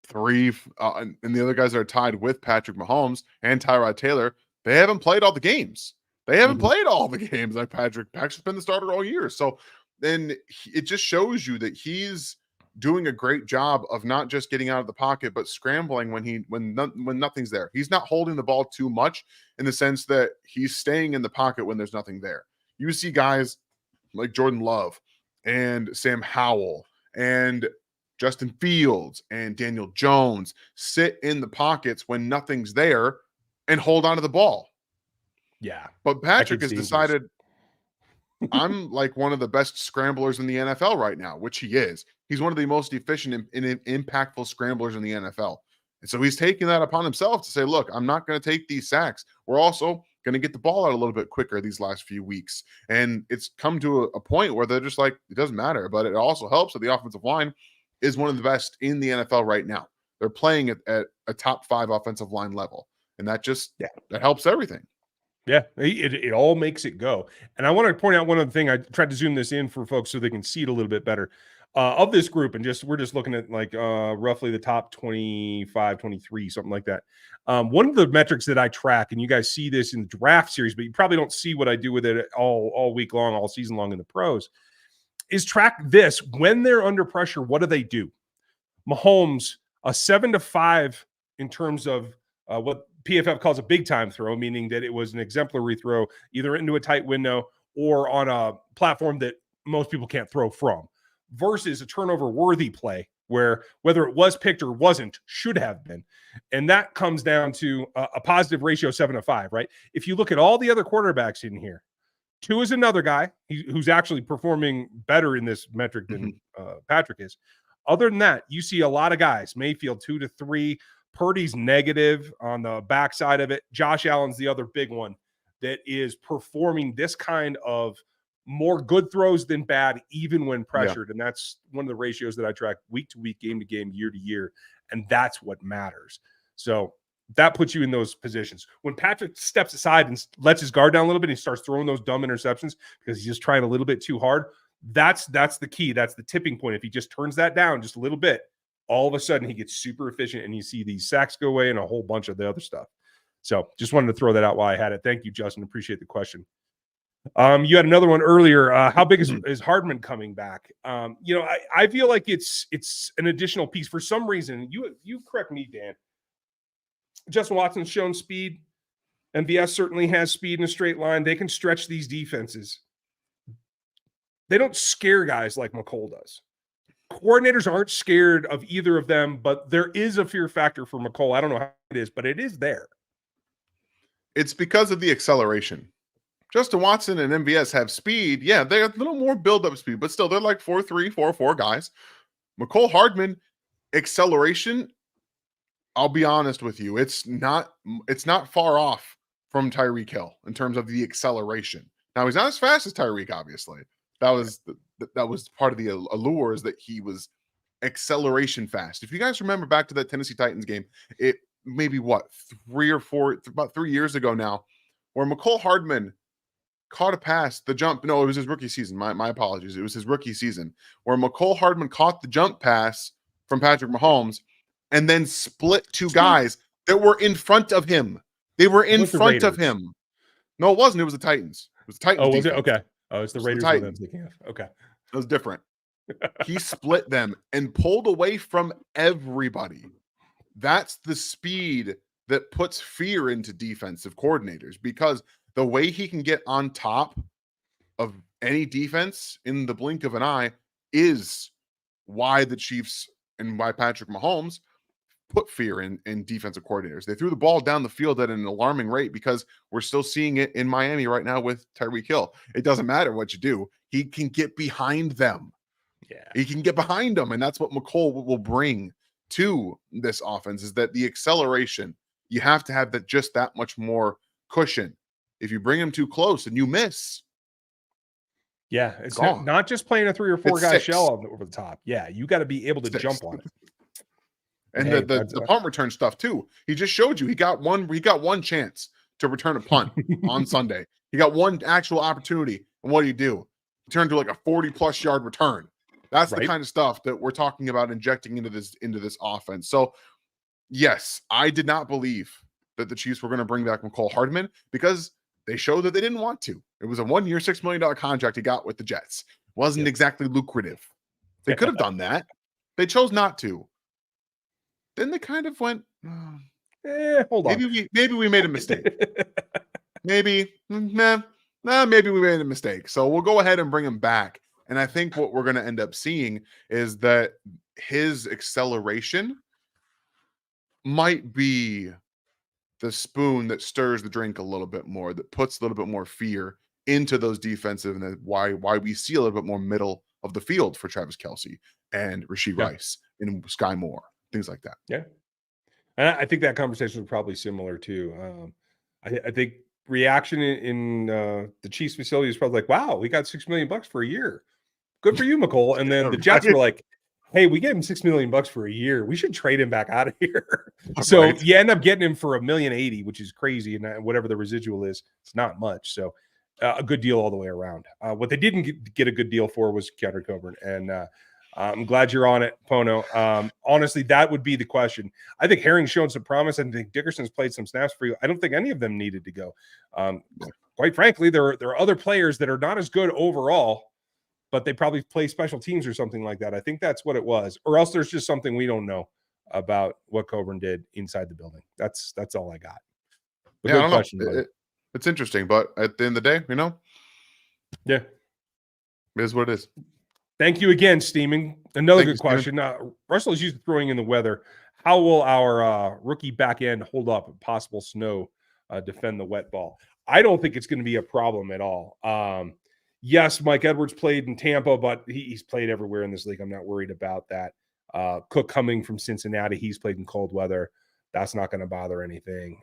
3, and the other guys that are tied with Patrick Mahomes and Tyrod Taylor, they haven't played all the games. Like Patrick's been the starter all year. So then it just shows you that he's doing a great job of not just getting out of the pocket, but scrambling when nothing's there. He's not holding the ball too much in the sense that he's staying in the pocket when there's nothing there. You see guys like Jordan Love and Sam Howell and Justin Fields and Daniel Jones sit in the pockets when nothing's there and hold on to the ball. Yeah. But Patrick has decided, I'm like one of the best scramblers in the NFL right now, which he is. He's one of the most efficient and impactful scramblers in the NFL. And so he's taking that upon himself to say, look, I'm not going to take these sacks. We're also going to get the ball out a little bit quicker these last few weeks. And it's come to a point where they're just like, it doesn't matter. But it also helps that the offensive line is one of the best in the NFL right now. They're playing at a top 5 offensive line level. And that just, that helps everything. Yeah, it all makes it go. And I want to point out one other thing. I tried to zoom this in for folks so they can see it a little bit better. Of this group, and we're just looking at like roughly the top 25, 23, something like that. One of the metrics that I track, and you guys see this in the draft series, but you probably don't see what I do with it all week long, all season long in the pros, is track this. When they're under pressure, what do? Mahomes, a 7-5 in terms of what PFF calls a big time throw, meaning that it was an exemplary throw, either into a tight window or on a platform that most people can't throw from, versus a turnover worthy play where whether it was picked or wasn't, should have been. And that comes down to a positive ratio 7-5, right? If you look at all the other quarterbacks in here, 2 is another guy who's actually performing better in this metric than Patrick is. Other than that, you see a lot of guys, Mayfield 2 to 3, Purdy's negative on the backside of it. Josh Allen's the other big one that is performing this kind of more good throws than bad, even when pressured. And that's one of the ratios that I track week to week, game to game, year to year. And that's what matters. So that puts you in those positions. When Patrick steps aside and lets his guard down a little bit, and he starts throwing those dumb interceptions because he's just trying a little bit too hard. That's the key. That's the tipping point. If he just turns that down just a little bit, all of a sudden he gets super efficient, and you see these sacks go away and a whole bunch of the other stuff. So just wanted to throw that out while I had it. Thank you, Justin. Appreciate the question. You had another one earlier. How big is Hardman coming back? I feel like it's an additional piece for some reason. You correct me, Dan. Justin Watson's shown speed. MVS certainly has speed in a straight line. They can stretch these defenses. They don't scare guys like Mecole does. Coordinators aren't scared of either of them, but there is a fear factor for Mecole. I don't know how it is, but it is there. It's because of the acceleration. Justin Watson and MVS have speed. Yeah, they're a little more build-up speed, but still, they're like 4.3, 4.4 guys. Mecole Hardman, acceleration, I'll be honest with you, it's not far off from Tyreek Hill in terms of the acceleration. Now, he's not as fast as Tyreek, obviously. That was part of the allure, is that he was acceleration fast. If you guys remember back to that Tennessee Titans game, it maybe about 3 years ago now, where Mecole Hardman caught a pass, the jump. No, it was his rookie season. My apologies. It was his rookie season where Mecole Hardman caught the jump pass from Patrick Mahomes and then split 2 guys that were in front of him. They were in front of him. No, it wasn't. It was the Titans. It was the Titans. Oh, was it? Okay. Oh, it's the Raiders. Okay. It was different. He split them and pulled away from everybody. That's the speed that puts fear into defensive coordinators, because the way he can get on top of any defense in the blink of an eye is why the Chiefs and why Patrick Mahomes put fear in defensive coordinators. They threw the ball down the field at an alarming rate, because we're still seeing it in Miami right now with Tyreek Hill. It doesn't matter what you do. He can get behind them. Yeah. He can get behind them. And that's what Mecole will bring to this offense, is that the acceleration, you have to have that, just that much more cushion. If you bring him too close and you miss, yeah, it's not just playing a 3 or 4 guy shell over the top. Yeah, you got to be able to jump on it. And the punt return stuff too. He just showed you he got one chance to return a punt on Sunday. He got one actual opportunity. And what do? He turned to like a 40+ yard return. That's the kind of stuff that we're talking about injecting into this offense. So yes, I did not believe that the Chiefs were going to bring back Mecole Hardman, because they showed that they didn't want to. It was a 1-year, $6 million contract he got with the Jets. Wasn't exactly lucrative. They could have done that. They chose not to. Then they kind of went, hold on. Maybe we made a mistake. Maybe, maybe we made a mistake. So we'll go ahead and bring him back. And I think what we're going to end up seeing is that his acceleration might be the spoon that stirs the drink a little bit more, that puts a little bit more fear into those defensive, and why we see a little bit more middle of the field for Travis Kelce and Rashee Yeah. Rice and Sky Moore, things like that. Yeah. And I think that conversation was probably similar too. I think reaction in the Chiefs facility is probably like, wow, we got $6 million for a year. Good for you, Mecole. And then the Jets were like, hey, we gave him $6 million for a year. We should trade him back out of here. So Right. you end up getting him for $1.80 million, which is crazy. And whatever the residual is, it's not much. So a good deal all the way around. What they didn't get a good deal for was Kadarius Toney. And I'm glad you're on it, Pono. Honestly, that would be the question. I think Herring's shown some promise. I think Dickerson's played some snaps for you. I don't think any of them needed to go. Quite frankly, there are other players that are not as good overall, but they probably play special teams or something like that. I think that's what it was. Or else there's just something we don't know about what Coburn did inside the building. That's all I got. But Yeah, I good don't question. know. It's interesting, but at the end of the day, Yeah. it is what it is. Thank you again, Steeman. Another Thank good you, Steeman. question. Russell is used to throwing in the weather. How will our rookie back end hold up in possible snow, defend the wet ball? I don't think it's going to be a problem at all. Yes, Mike Edwards played in Tampa, but he's played everywhere in this league. I'm not worried about that. Cook coming from Cincinnati, he's played in cold weather. That's not going to bother anything.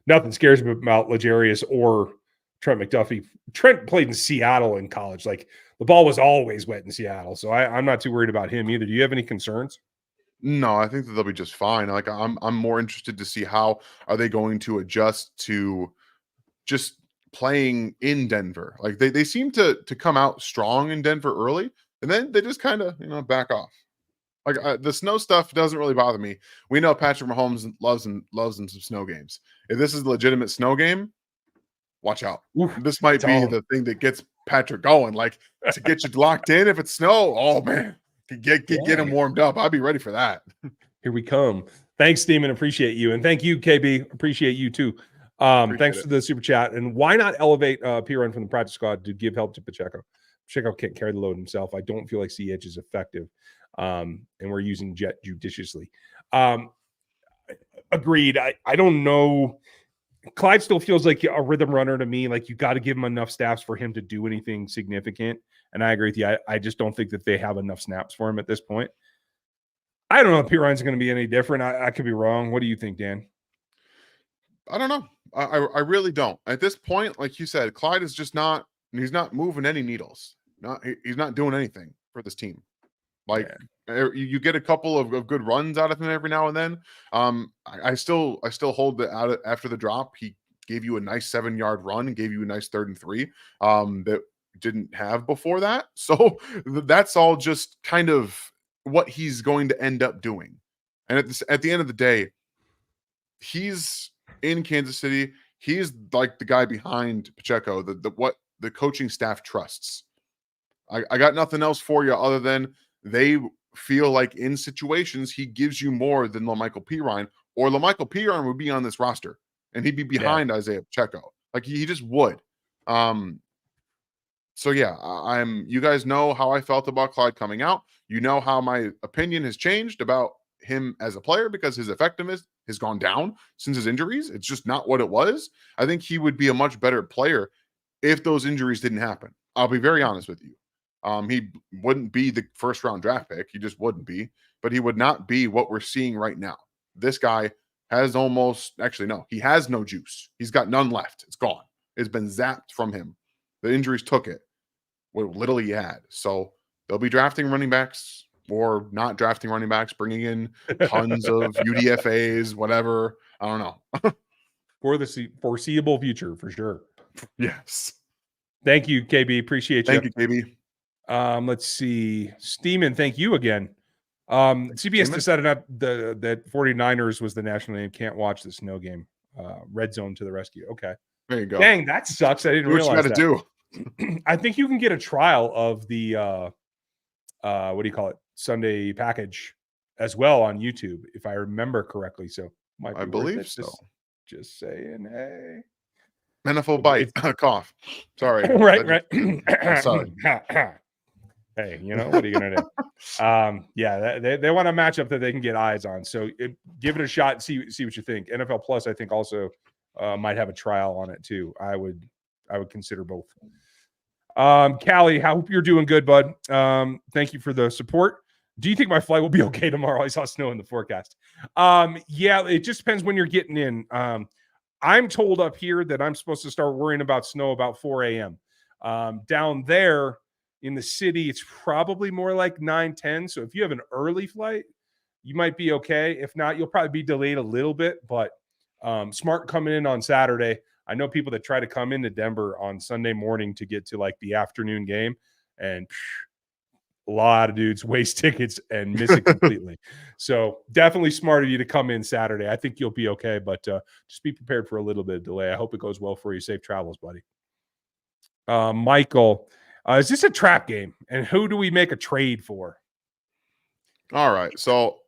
Nothing scares me about L'Jarius or Trent McDuffie. Trent played in Seattle in college. Like the ball was always wet in Seattle. So I'm not too worried about him either. Do you have any concerns? No, I think that they'll be just fine. Like I'm more interested to see how are they going to adjust to just playing in Denver. Like they seem to come out strong in Denver early, and then they just kind of back off. Like the snow stuff doesn't really bother me. We know Patrick Mahomes loves him some snow games. If this is a legitimate snow game, watch out. Oof, This might be the thing that gets Patrick going, like to get you locked in. If it's snow, oh man, get him warmed up. I'd be ready for that. Here we come. Thanks, Steeman. Appreciate you. And thank you, KB. Appreciate you too. Thanks for the super chat. And why not elevate Piran from the practice squad to give help to Pacheco? Pacheco can't carry the load himself. I don't feel like CH is effective. And we're using Jet judiciously. Agreed. I don't know. Clyde still feels like a rhythm runner to me. Like you got to give him enough snaps for him to do anything significant. And I agree with you. I just don't think that they have enough snaps for him at this point. I don't know if Piran's going to be any different. I could be wrong. What do you think, Dan? I don't know. I really don't. At this point, like you said, Clyde is just not. He's not moving any needles. He's not doing anything for this team. Like you get a couple of good runs out of him every now and then. I still hold it out after the drop. He gave you a nice 7-yard run and gave you a nice 3rd and 3 that didn't have before that. So that's all just kind of what he's going to end up doing. And at the end of the day, he's in Kansas City. He's like the guy behind Pacheco, what the coaching staff trusts. I got nothing else for you other than they feel like in situations he gives you more than LaMichael Pirine, or LaMichael Pirine would be on this roster and he'd be behind Isaiah Pacheco. Like he just would. So yeah, you guys know how I felt about Clyde coming out. You know how my opinion has changed about him as a player because his effectiveness has gone down since his injuries. It's just not what it was. I think he would be a much better player if those injuries didn't happen. I'll be very honest with you. He wouldn't be the 1st-round draft pick. He just wouldn't be. But he would not be what we're seeing right now. This guy has he has no juice. He's got none left. It's gone. It's been zapped from him. The injuries took it. What little he had. So they'll be drafting running backs or not drafting running backs, bringing in tons of UDFAs, whatever. I don't know. For the foreseeable future, for sure. Yes. Thank you, KB. Appreciate you. Thank you, KB. Let's see. Steeman, thank you again. CBS decided that 49ers was the national name. Can't watch the snow game. Red zone to the rescue. Okay. There you go. Dang, that sucks. I didn't realize what you got to do. I think you can get a trial of the what do you call it? Sunday package as well on YouTube, if I remember correctly. So I believe so. Just saying, hey. Manifold bite. Cough. Sorry. Right. Sorry. Hey, what are you gonna do? Yeah, they want a matchup that they can get eyes on. So give it a shot and see what you think. NFL Plus, I think, also might have a trial on it too. I would consider both. Callie, I hope you're doing good, bud. Thank you for the support. Do you think my flight will be okay tomorrow? I saw snow in the forecast. Yeah, it just depends when you're getting in. I'm told up here that I'm supposed to start worrying about snow about 4 a.m. Down there in the city, it's probably more like 9-10. So if you have an early flight, you might be okay. If not, you'll probably be delayed a little bit, but smart coming in on Saturday. I know people that try to come into Denver on Sunday morning to get to like the afternoon game, and a lot of dudes waste tickets and miss it completely. So definitely smart of you to come in Saturday. I think you'll be okay, but just be prepared for a little bit of delay. I hope it goes well for you. Safe travels, buddy. Michael, is this a trap game? And who do we make a trade for? All right. So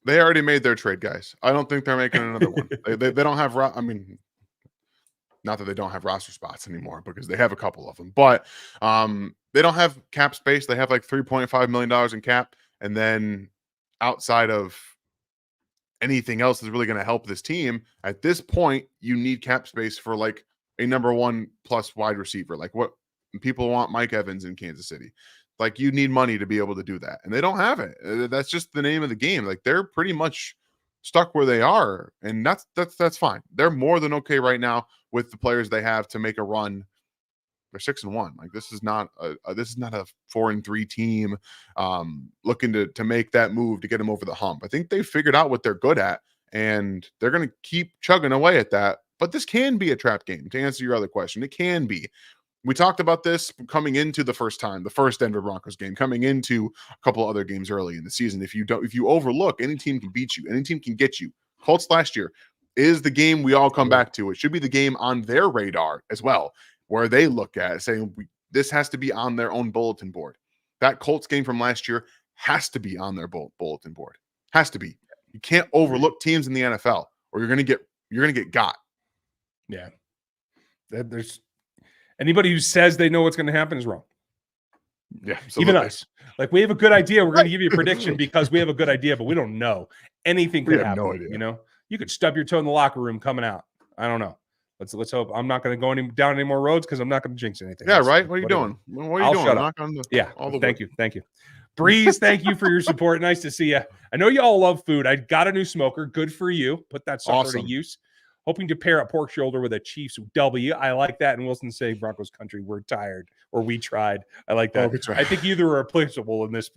they already made their trade, guys. I don't think they're making another one. They don't have, not that they don't have roster spots anymore because they have a couple of them, but they don't have cap space. They have like $3.5 million in cap. And then outside of anything else that's really going to help this team, at this point, you need cap space for like a number 1+ wide receiver. Like what people want Mike Evans in Kansas City. Like you need money to be able to do that. And they don't have it. That's just the name of the game. Like they're pretty much stuck where they are. And that's fine. They're more than okay right now with the players they have to make a run. They're 6-1. Like this is not a 4-3 team looking to make that move to get them over the hump. I think they figured out what they're good at, and they're going to keep chugging away at that. But this can be a trap game. To answer your other question, it can be. We talked about this coming into the first Denver Broncos game, coming into a couple of other games early in the season. If you overlook, any team can beat you, any team can get you. Colts last year is the game we all come back to. It should be the game on their radar as well, where they look at it saying this has to be on their own bulletin board. That Colts game from last year has to be on their bulletin board. Has to be. You can't overlook teams in the NFL, or you're gonna get got. Yeah, there's anybody who says they know what's going to happen is wrong. Yeah, absolutely. Even us. Like we have a good idea. We're going to give you a prediction because we have a good idea, but we don't know. Anything could happen. No idea. You could stub your toe in the locker room coming out. I don't know. Let's hope. I'm not going to go down any more roads because I'm not going to jinx anything. Yeah, right. What are you doing? What are you doing? Shut up. Thank you. Breeze, thank you for your support. Nice to see you. I know you all love food. I got a new smoker. Good for you. Put that sucker to use. Hoping to pair a pork shoulder with a Chiefs W. I like that. And Wilson say Broncos country. We're tired, or we tried. I like that. I think either are applicable in this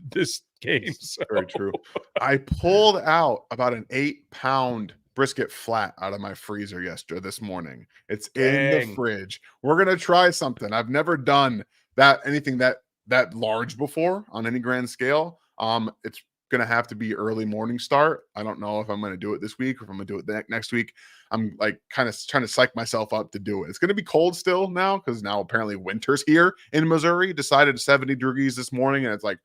game. So. Very true. I pulled out about an 8-pound brisket flat out of my freezer this morning. It's in the fridge. We're gonna try something. I've never done anything that large before on any grand scale. It's gonna have to be early morning start. I don't know if I'm gonna do it this week or if I'm gonna do it next week. I'm like kind of trying to psych myself up to do it. It's gonna be cold still now because now apparently winter's here in Missouri. Decided 70 degrees this morning and it's like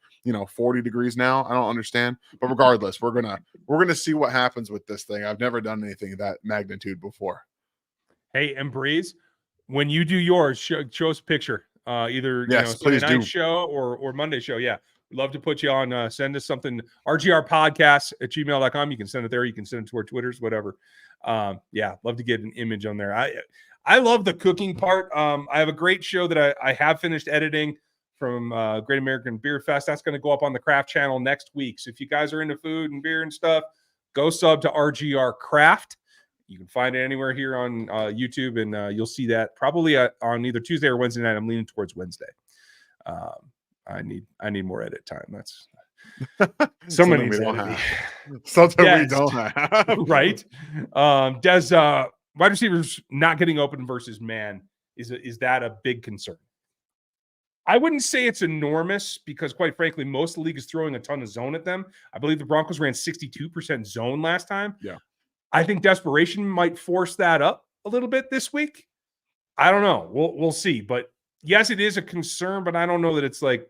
40 degrees now. I don't understand, but regardless, we're gonna see what happens with this thing. I've never done anything of that magnitude before. Hey, and Breeze, when you do yours, show us a picture. Either please Sunday night show or Monday show. Yeah. We'd love to put you on. Send us something. rgrpodcast@gmail.com. You can send it there. You can send it to our Twitters, whatever. Love to get an image on there. I love the cooking part. I have a great show that I have finished editing from Great American Beer Fest. That's going to go up on the Craft channel next week. So if you guys are into food and beer and stuff, go sub to RGR Craft. You can find it anywhere here on YouTube, and you'll see that probably on either Tuesday or Wednesday night. I'm leaning towards Wednesday. I need more edit time. That's something we don't have. Something we don't have. Right? Des, wide receivers not getting open versus man, is that a big concern? I wouldn't say it's enormous because, quite frankly, most of the league is throwing a ton of zone at them. I believe the Broncos ran 62% zone last time. Yeah. I think desperation might force that up a little bit this week. I don't know. We'll see. But yes, it is a concern, but I don't know that it's like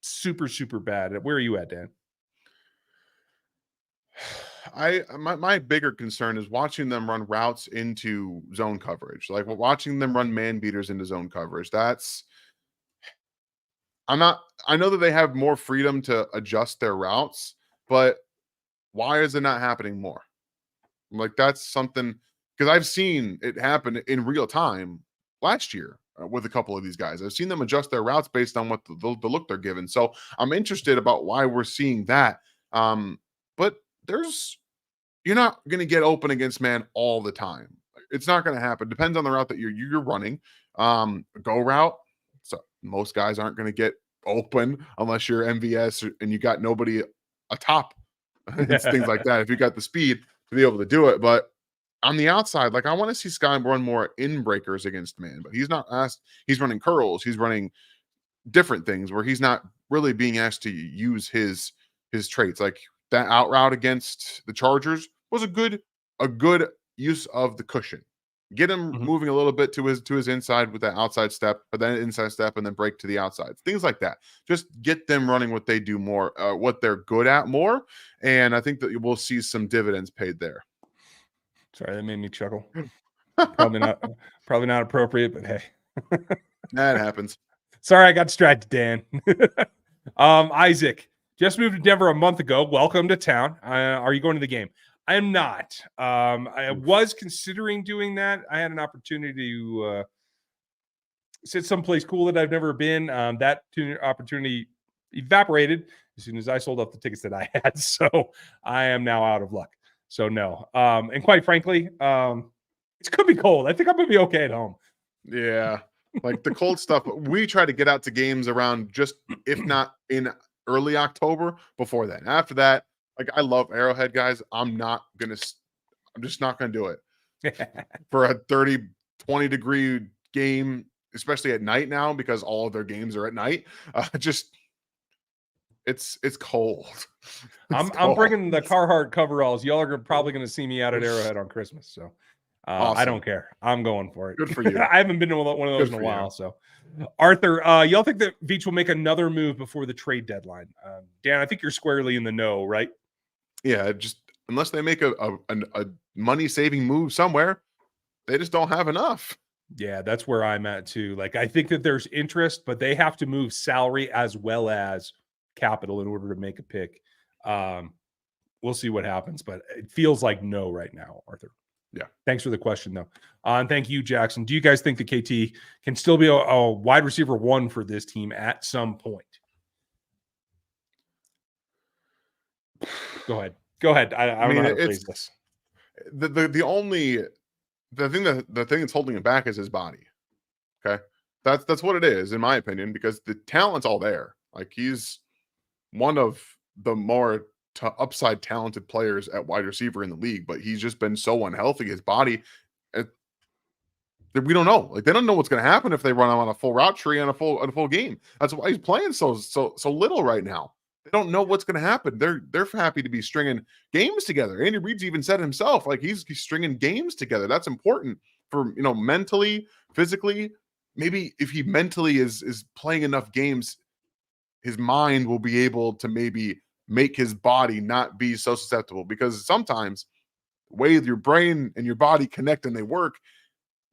super, super bad. Where are you at, Dan? My bigger concern is watching them run routes into zone coverage. Like watching them run man beaters into zone coverage. I know that they have more freedom to adjust their routes, but why is it not happening more? Like that's something, because I've seen it happen in real time last year with a couple of these guys. I've seen them adjust their routes based on what the look they're given. So I'm interested about why we're seeing that. But you're not going to get open against man all the time. It's not going to happen. Depends on the route that you're running. Go route. So most guys aren't going to get open unless you're MVS and you got nobody atop it's things like that. If you got the speed to be able to do it, but on the outside, like I want to see Sky run more in breakers against man, but he's not asked. He's running curls. He's running different things where he's not really being asked to use his traits. Like that out route against the Chargers was a good use of the cushion. Get him moving a little bit to his inside with that outside step, or then inside step, and then break to the outside. Things like that. Just get them running what they do more, what they're good at more. And I think that we'll see some dividends paid there. Sorry, that made me chuckle. Probably not appropriate, but hey. That happens. Sorry, I got distracted, Dan. Isaac, just moved to Denver a month ago. Welcome to town. Are you going to the game? I am not. I was considering doing that. I had an opportunity to sit someplace cool that I've never been. That opportunity evaporated as soon as I sold off the tickets that I had. So I am now out of luck. So no. And quite frankly, it's going to be cold. I think I'm going to be okay at home. Yeah. Like the cold stuff. We try to get out to games around just, if not in early October, before then. After that, like I love Arrowhead, guys. I'm just not gonna do it for a 20 degree game, especially at night now, because all of their games are at night. It's cold. I'm bringing the Carhartt coveralls. Y'all are probably gonna see me out at Arrowhead on Christmas. So awesome. I don't care. I'm going for it. Good for you. I haven't been to one of those in a while. So Arthur, y'all think that Veach will make another move before the trade deadline? Dan, I think you're squarely in the know, right? Yeah, just unless they make a money-saving move somewhere, they just don't have enough. Yeah, that's where I'm at too. Like, I think that there's interest, but they have to move salary as well as capital in order to make a pick. We'll see what happens, but it feels like no right now, Arthur. Yeah. Thanks for the question, though. And thank you, Jackson. Do you guys think the KT can still be a wide receiver one for this team at some point? Go ahead. I don't know how to phrase this. The thing that's holding him back is his body. Okay. That's what it is, in my opinion, because the talent's all there. Like he's one of the more upside talented players at wide receiver in the league, but he's just been so unhealthy. His body, we don't know. Like they don't know what's going to happen if they run him on a full route tree on a full game. That's why he's playing so little right now. They don't know what's going to happen. They're happy to be stringing games together. Andy Reid's even said himself, like he's stringing games together. That's important for mentally, physically. Maybe if he mentally is playing enough games, his mind will be able to maybe make his body not be so susceptible. Because sometimes the way your brain and your body connect and they work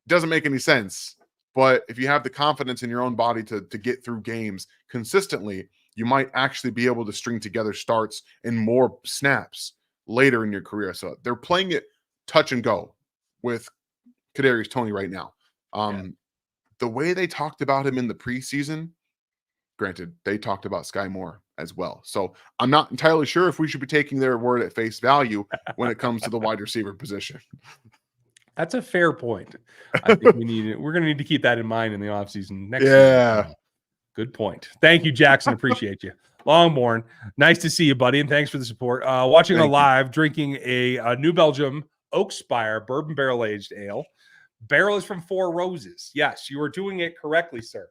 doesn't make any sense. But if you have the confidence in your own body to get through games consistently, you might actually be able to string together starts and more snaps later in your career. So they're playing it touch and go with Kadarius Toney right now. The way they talked about him in the preseason, granted, they talked about Sky Moore as well. So I'm not entirely sure if we should be taking their word at face value when it comes to the wide receiver position. That's a fair point. I think we're going to need to keep that in mind in the offseason next season. Good point. Thank you, Jackson. Appreciate you. Longborn, nice to see you, buddy, and thanks for the support. Watching live, drinking a New Belgium Oak Spire bourbon barrel-aged ale. Barrel is from Four Roses. Yes, you are doing it correctly, sir.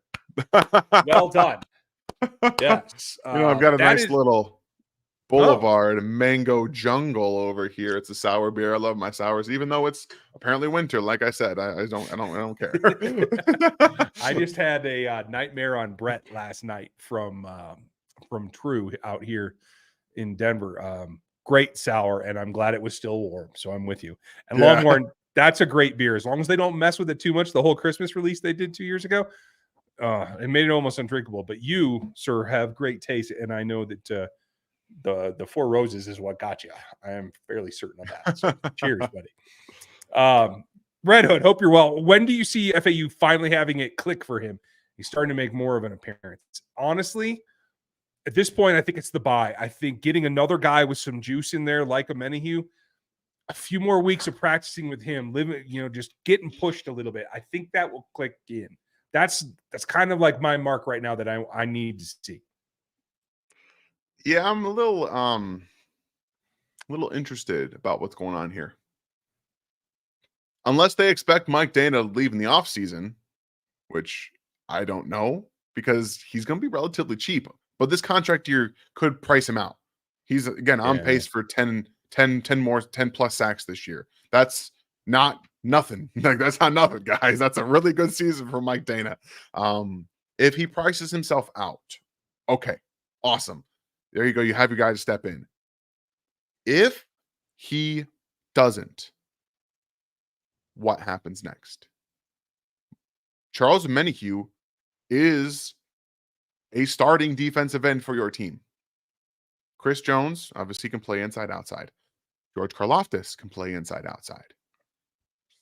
Well done. Yes. I've got a nice little Boulevard Mango Jungle over here. It's a sour beer. I love my sours, even though it's apparently winter. Like I said, I don't care. I just had a nightmare on Brett last night from True out here in Denver. great sour, and I'm glad it was still warm. So I'm with you. And Yeah. Longhorn, that's a great beer. As long as they don't mess with it too much, the whole Christmas release they did 2 years ago, it made it almost undrinkable. But you, sir, have great taste, and I know that the Four Roses is what got you. I am fairly certain of that. So cheers, buddy. Red Hood, hope you're well. When do you see FAU finally having it click for him? He's starting to make more of an appearance. Honestly, at this point, I think it's the buy. I think getting another guy with some juice in there, like a Menahue, a few more weeks of practicing with him, living, just getting pushed a little bit. I think that will click in. That's kind of like my mark right now that I need to see. Yeah, I'm a little interested about what's going on here. Unless they expect Mike Dana to leave in the offseason, which I don't know, because he's going to be relatively cheap. But this contract year could price him out. He's, again, on pace for 10 plus sacks this year. That's not nothing. Like, that's not nothing, guys. That's a really good season for Mike Dana. If he prices himself out, okay, awesome. There you go. You have your guy to step in. If he doesn't, what happens next? Charles Menahue is a starting defensive end for your team. Chris Jones obviously can play inside outside. George Karlaftis can play inside outside.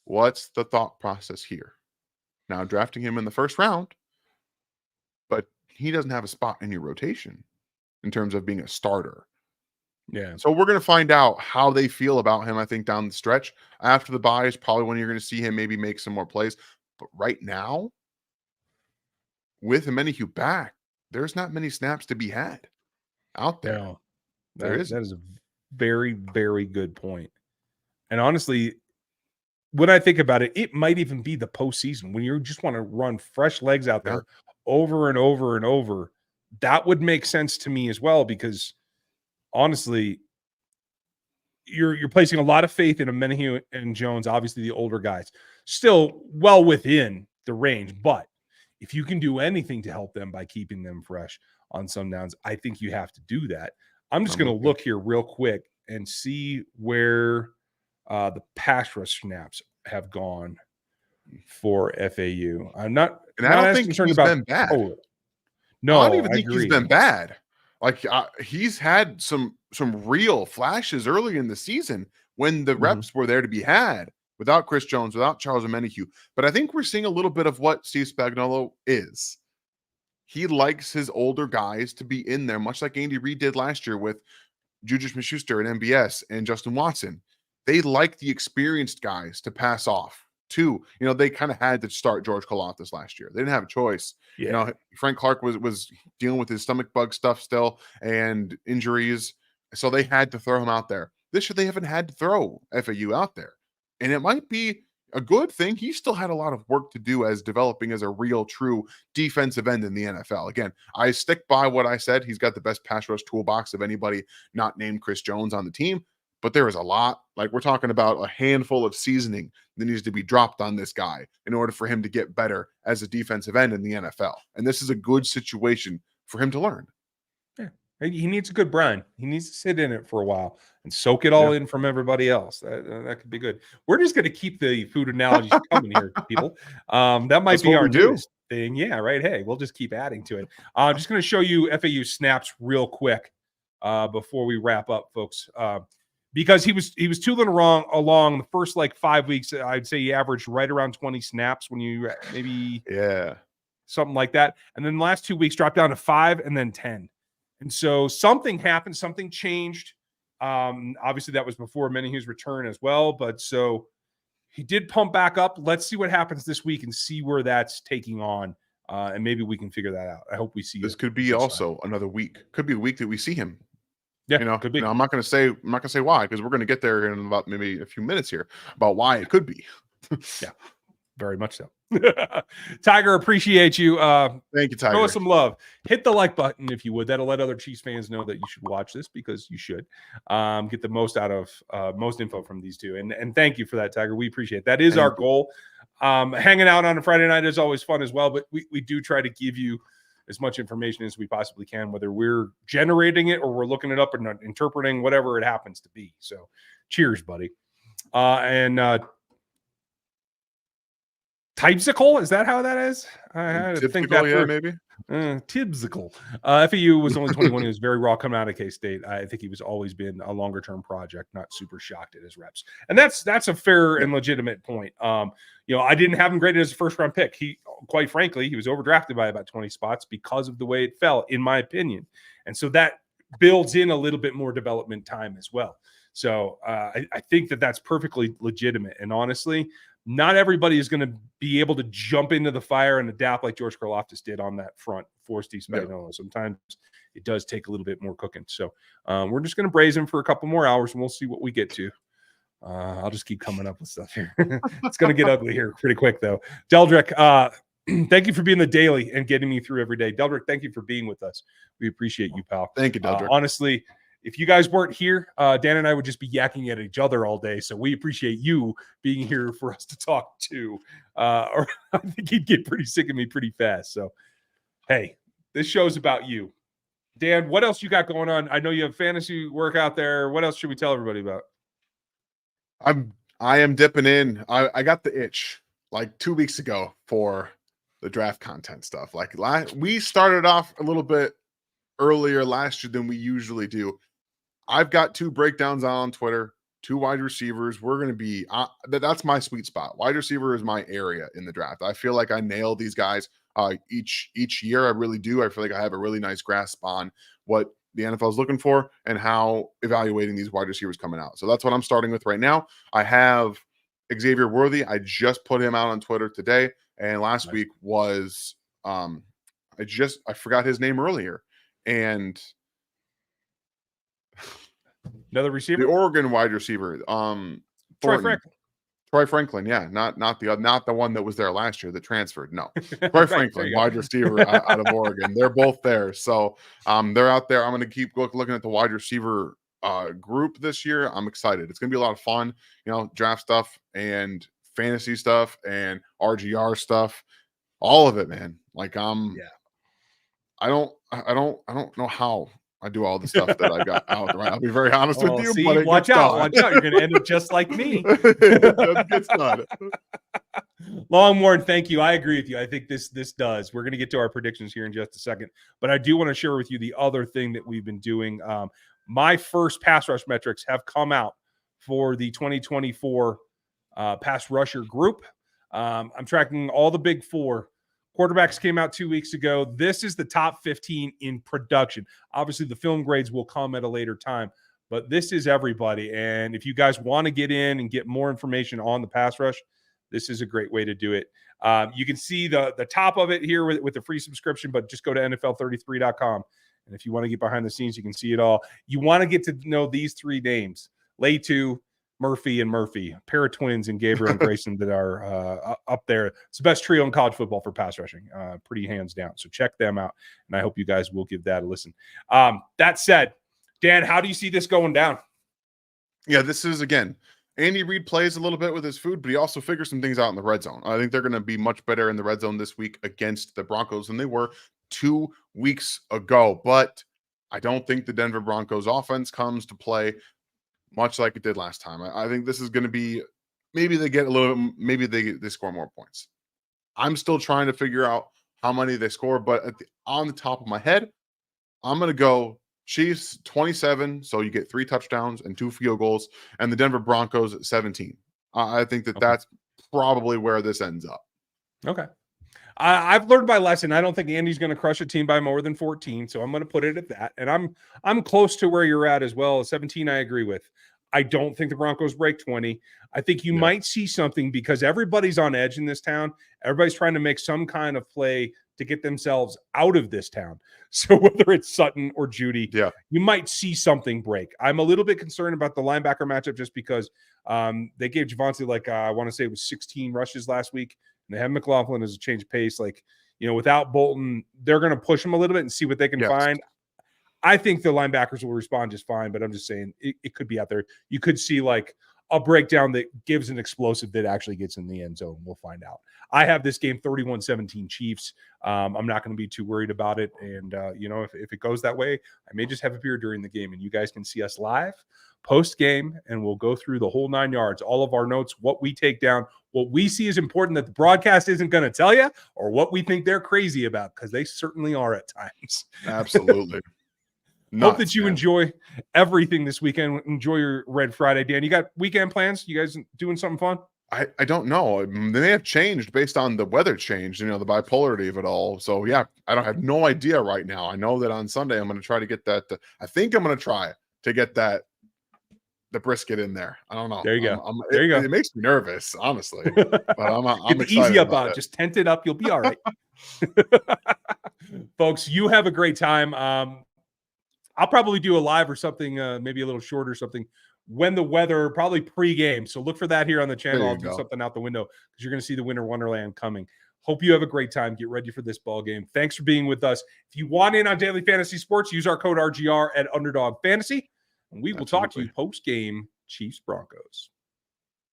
What's the thought process here? Now, drafting him in the first round, but he doesn't have a spot in your rotation in terms of being a starter. Yeah. So we're going to find out how they feel about him, I think, down the stretch. After the bye is probably when you're going to see him maybe make some more plays. But right now, with Menahue back, there's not many snaps to be had out there. No, There that is a very, very good point. And honestly, when I think about it, it might even be the postseason when you just want to run fresh legs out there over and over and over. That would make sense to me as well, because honestly, you're placing a lot of faith in a Menahue and Jones, obviously the older guys, still well within the range. But if you can do anything to help them by keeping them fresh on some downs, I think you have to do that. I'm just going to look here real quick and see where the pass rush snaps have gone for FAU. I'm not, and I don't think he's been bad. No, I don't even think he's been bad. Like, he's had some real flashes early in the season when the reps were there to be had without Chris Jones, without Charles Menahue. But I think we're seeing a little bit of what Steve Spagnuolo is. He likes his older guys to be in there, much like Andy Reid did last year with Juju Smith-Schuster and MBS and Justin Watson. They like the experienced guys to pass off too. They kind of had to start George Karlaftis last year. They didn't have a choice. Yeah. Frank Clark was dealing with his stomach bug stuff still and injuries, so they had to throw him out there. This year they haven't had to throw FAU out there, and it might be a good thing. He still had a lot of work to do as developing as a real, true defensive end in the NFL. Again, I stick by what I said. He's got the best pass rush toolbox of anybody not named Chris Jones on the team. But there is a lot, like we're talking about a handful of seasoning that needs to be dropped on this guy in order for him to get better as a defensive end in the NFL. And this is a good situation for him to learn. Yeah. He needs a good brine. He needs to sit in it for a while and soak it all in from everybody else. That could be good. We're just going to keep the food analogies coming here, people. That might be our newest thing. Yeah, right. Hey, we'll just keep adding to it. I'm just going to show you FAU snaps real quick before we wrap up, folks. Because he was tooling along the first 5 weeks. I'd say he averaged right around 20 snaps when you maybe something like that. And then the last 2 weeks dropped down to 5 and then 10. And so something happened, something changed. Obviously that was before Menahue's return as well. But so he did pump back up. Let's see what happens this week and see where that's taking on. And maybe we can figure that out. I hope we see this. Could be also another week. Could be a week that we see him. Yeah, could be. I'm not going to say why, because we're going to get there in about maybe a few minutes here about why it could be. Yeah, very much so. Tiger, appreciate you. Thank you, Tiger. Show us some love. Hit the like button if you would. That'll let other Chiefs fans know that you should watch this, because you should get the most out of most info from these two. And thank you for that, Tiger. We appreciate it. That is our goal. Hanging out on a Friday night is always fun as well, but we do try to give you as much information as we possibly can, whether we're generating it or we're looking it up and interpreting whatever it happens to be. So cheers, buddy. Typesicle, is that how that is? I had to think that through. Maybe. Tibsicle. FAU was only 21. He was very raw coming out of K-State. I think he was always been a longer-term project, not super shocked at his reps. And that's a fair and legitimate point. I didn't have him graded as a first-round pick. He, quite frankly, he was overdrafted by about 20 spots because of the way it fell, in my opinion. And so that builds in a little bit more development time as well. So I think that's perfectly legitimate. And honestly, not everybody is going to be able to jump into the fire and adapt like George Karlaftis did on that front for Steve Spagnuolo. Sometimes it does take a little bit more cooking. So we're just going to braise him for a couple more hours, and we'll see what we get to. I'll just keep coming up with stuff here. It's going to get ugly here pretty quick, though. Deldrick, thank you for being the daily and getting me through every day. Deldrick, thank you for being with us. We appreciate you, pal. Thank you, Deldrick. Honestly, if you guys weren't here, Dan and I would just be yakking at each other all day. So we appreciate you being here for us to talk to. Or I think he'd get pretty sick of me pretty fast. So, hey, this show's about you. Dan, what else you got going on? I know you have fantasy work out there. What else should we tell everybody about? I am dipping in. I got the itch like 2 weeks ago for the draft content stuff. Like we started off a little bit earlier last year than we usually do. I've got 2 breakdowns on Twitter, 2 wide receivers. We're going to be that's my sweet spot. Wide receiver is my area in the draft. I feel like I nail these guys each year. I really do. I feel like I have a really nice grasp on what the NFL is looking for and how evaluating these wide receivers coming out. So that's what I'm starting with right now. I have Xavier Worthy. I just put him out on Twitter today, and last week was I forgot his name earlier, and another receiver, the Oregon wide receiver, Troy Franklin, yeah, not the one that was there last year that transferred. No, Troy Franklin, wide receiver out of Oregon. They're both there, so they're out there. I'm going to keep looking at the wide receiver group this year. I'm excited. It's going to be a lot of fun, draft stuff and fantasy stuff and RGR stuff, all of it, man. Like I don't know how I do all the stuff that I got out. Right? I'll be very honest with you. See, but watch out. You're going to end up just like me. Longmorn, thank you. I agree with you. I think this does. We're going to get to our predictions here in just a second. But I do want to share with you the other thing that we've been doing. My first pass rush metrics have come out for the 2024 pass rusher group. I'm tracking all the big 4. Quarterbacks came out 2 weeks ago. This is the top 15 in production. Obviously, the film grades will come at a later time, but this is everybody. And if you guys want to get in and get more information on the pass rush, this is a great way to do it. You can see the top of it here with the free subscription, but just go to NFL33.com. And if you want to get behind the scenes, you can see it all. You want to get to know these 3 names, Latu, Murphy, and Murphy, a pair of twins, and Gabriel and Grayson that are up there. It's the best trio in college football for pass rushing, pretty hands down. So check them out, and I hope you guys will give that a listen. That said, Dan, how do you see this going down? Yeah, this is, again, Andy Reid plays a little bit with his food, but he also figures some things out in the red zone. I think they're going to be much better in the red zone this week against the Broncos than they were 2 weeks ago. But I don't think the Denver Broncos offense comes to play much like it did last time. I think this is going to be, maybe they get a little bit, maybe they score more points. I'm still trying to figure out how many they score, but on the top of my head, I'm going to go Chiefs 27, so you get 3 touchdowns and 2 field goals, and the Denver Broncos 17. I think that's probably where this ends up. Okay. I've learned my lesson. I don't think Andy's going to crush a team by more than 14, so I'm going to put it at that. And I'm close to where you're at as well. 17, I agree with. I don't think the Broncos break 20. I think you might see something because everybody's on edge in this town. Everybody's trying to make some kind of play to get themselves out of this town. So whether it's Sutton or Judy, you might see something break. I'm a little bit concerned about the linebacker matchup just because they gave Javonte I want to say it was 16 rushes last week. And they have McLaughlin as a change of pace. Without Bolton, they're going to push him a little bit and see what they can find. I think the linebackers will respond just fine, but I'm just saying it could be out there. You could see a breakdown that gives an explosive that actually gets in the end zone. We'll find out. I have this game 31-17 Chiefs. I'm not going to be too worried about it. And, if it goes that way, I may just have a beer during the game, and you guys can see us live post-game, and we'll go through the whole 9 yards, all of our notes, what we take down, what we see is important that the broadcast isn't going to tell you, or what we think they're crazy about, because they certainly are at times. Absolutely. Hope that you enjoy everything this weekend. Enjoy your Red Friday, Dan. You got weekend plans? You guys doing something fun? I don't know. They may have changed based on the weather change, the bipolarity of it all. So yeah, I have no idea right now. I know that on Sunday I'm going to try to get that. I think I'm going to try to get the brisket in there. I don't know. There you go. There you go. It makes me nervous, honestly. But I'm get the easy up out. Just tent it up. You'll be all right. Folks, you have a great time. I'll probably do a live or something, maybe a little short or something, when the weather, probably pre-game. So look for that here on the channel. I'll do something out the window because you're going to see the Winter Wonderland coming. Hope you have a great time. Get ready for this ball game. Thanks for being with us. If you want in on Daily Fantasy Sports, use our code RGR at Underdog Fantasy, and we will talk to you post-game Chiefs Broncos.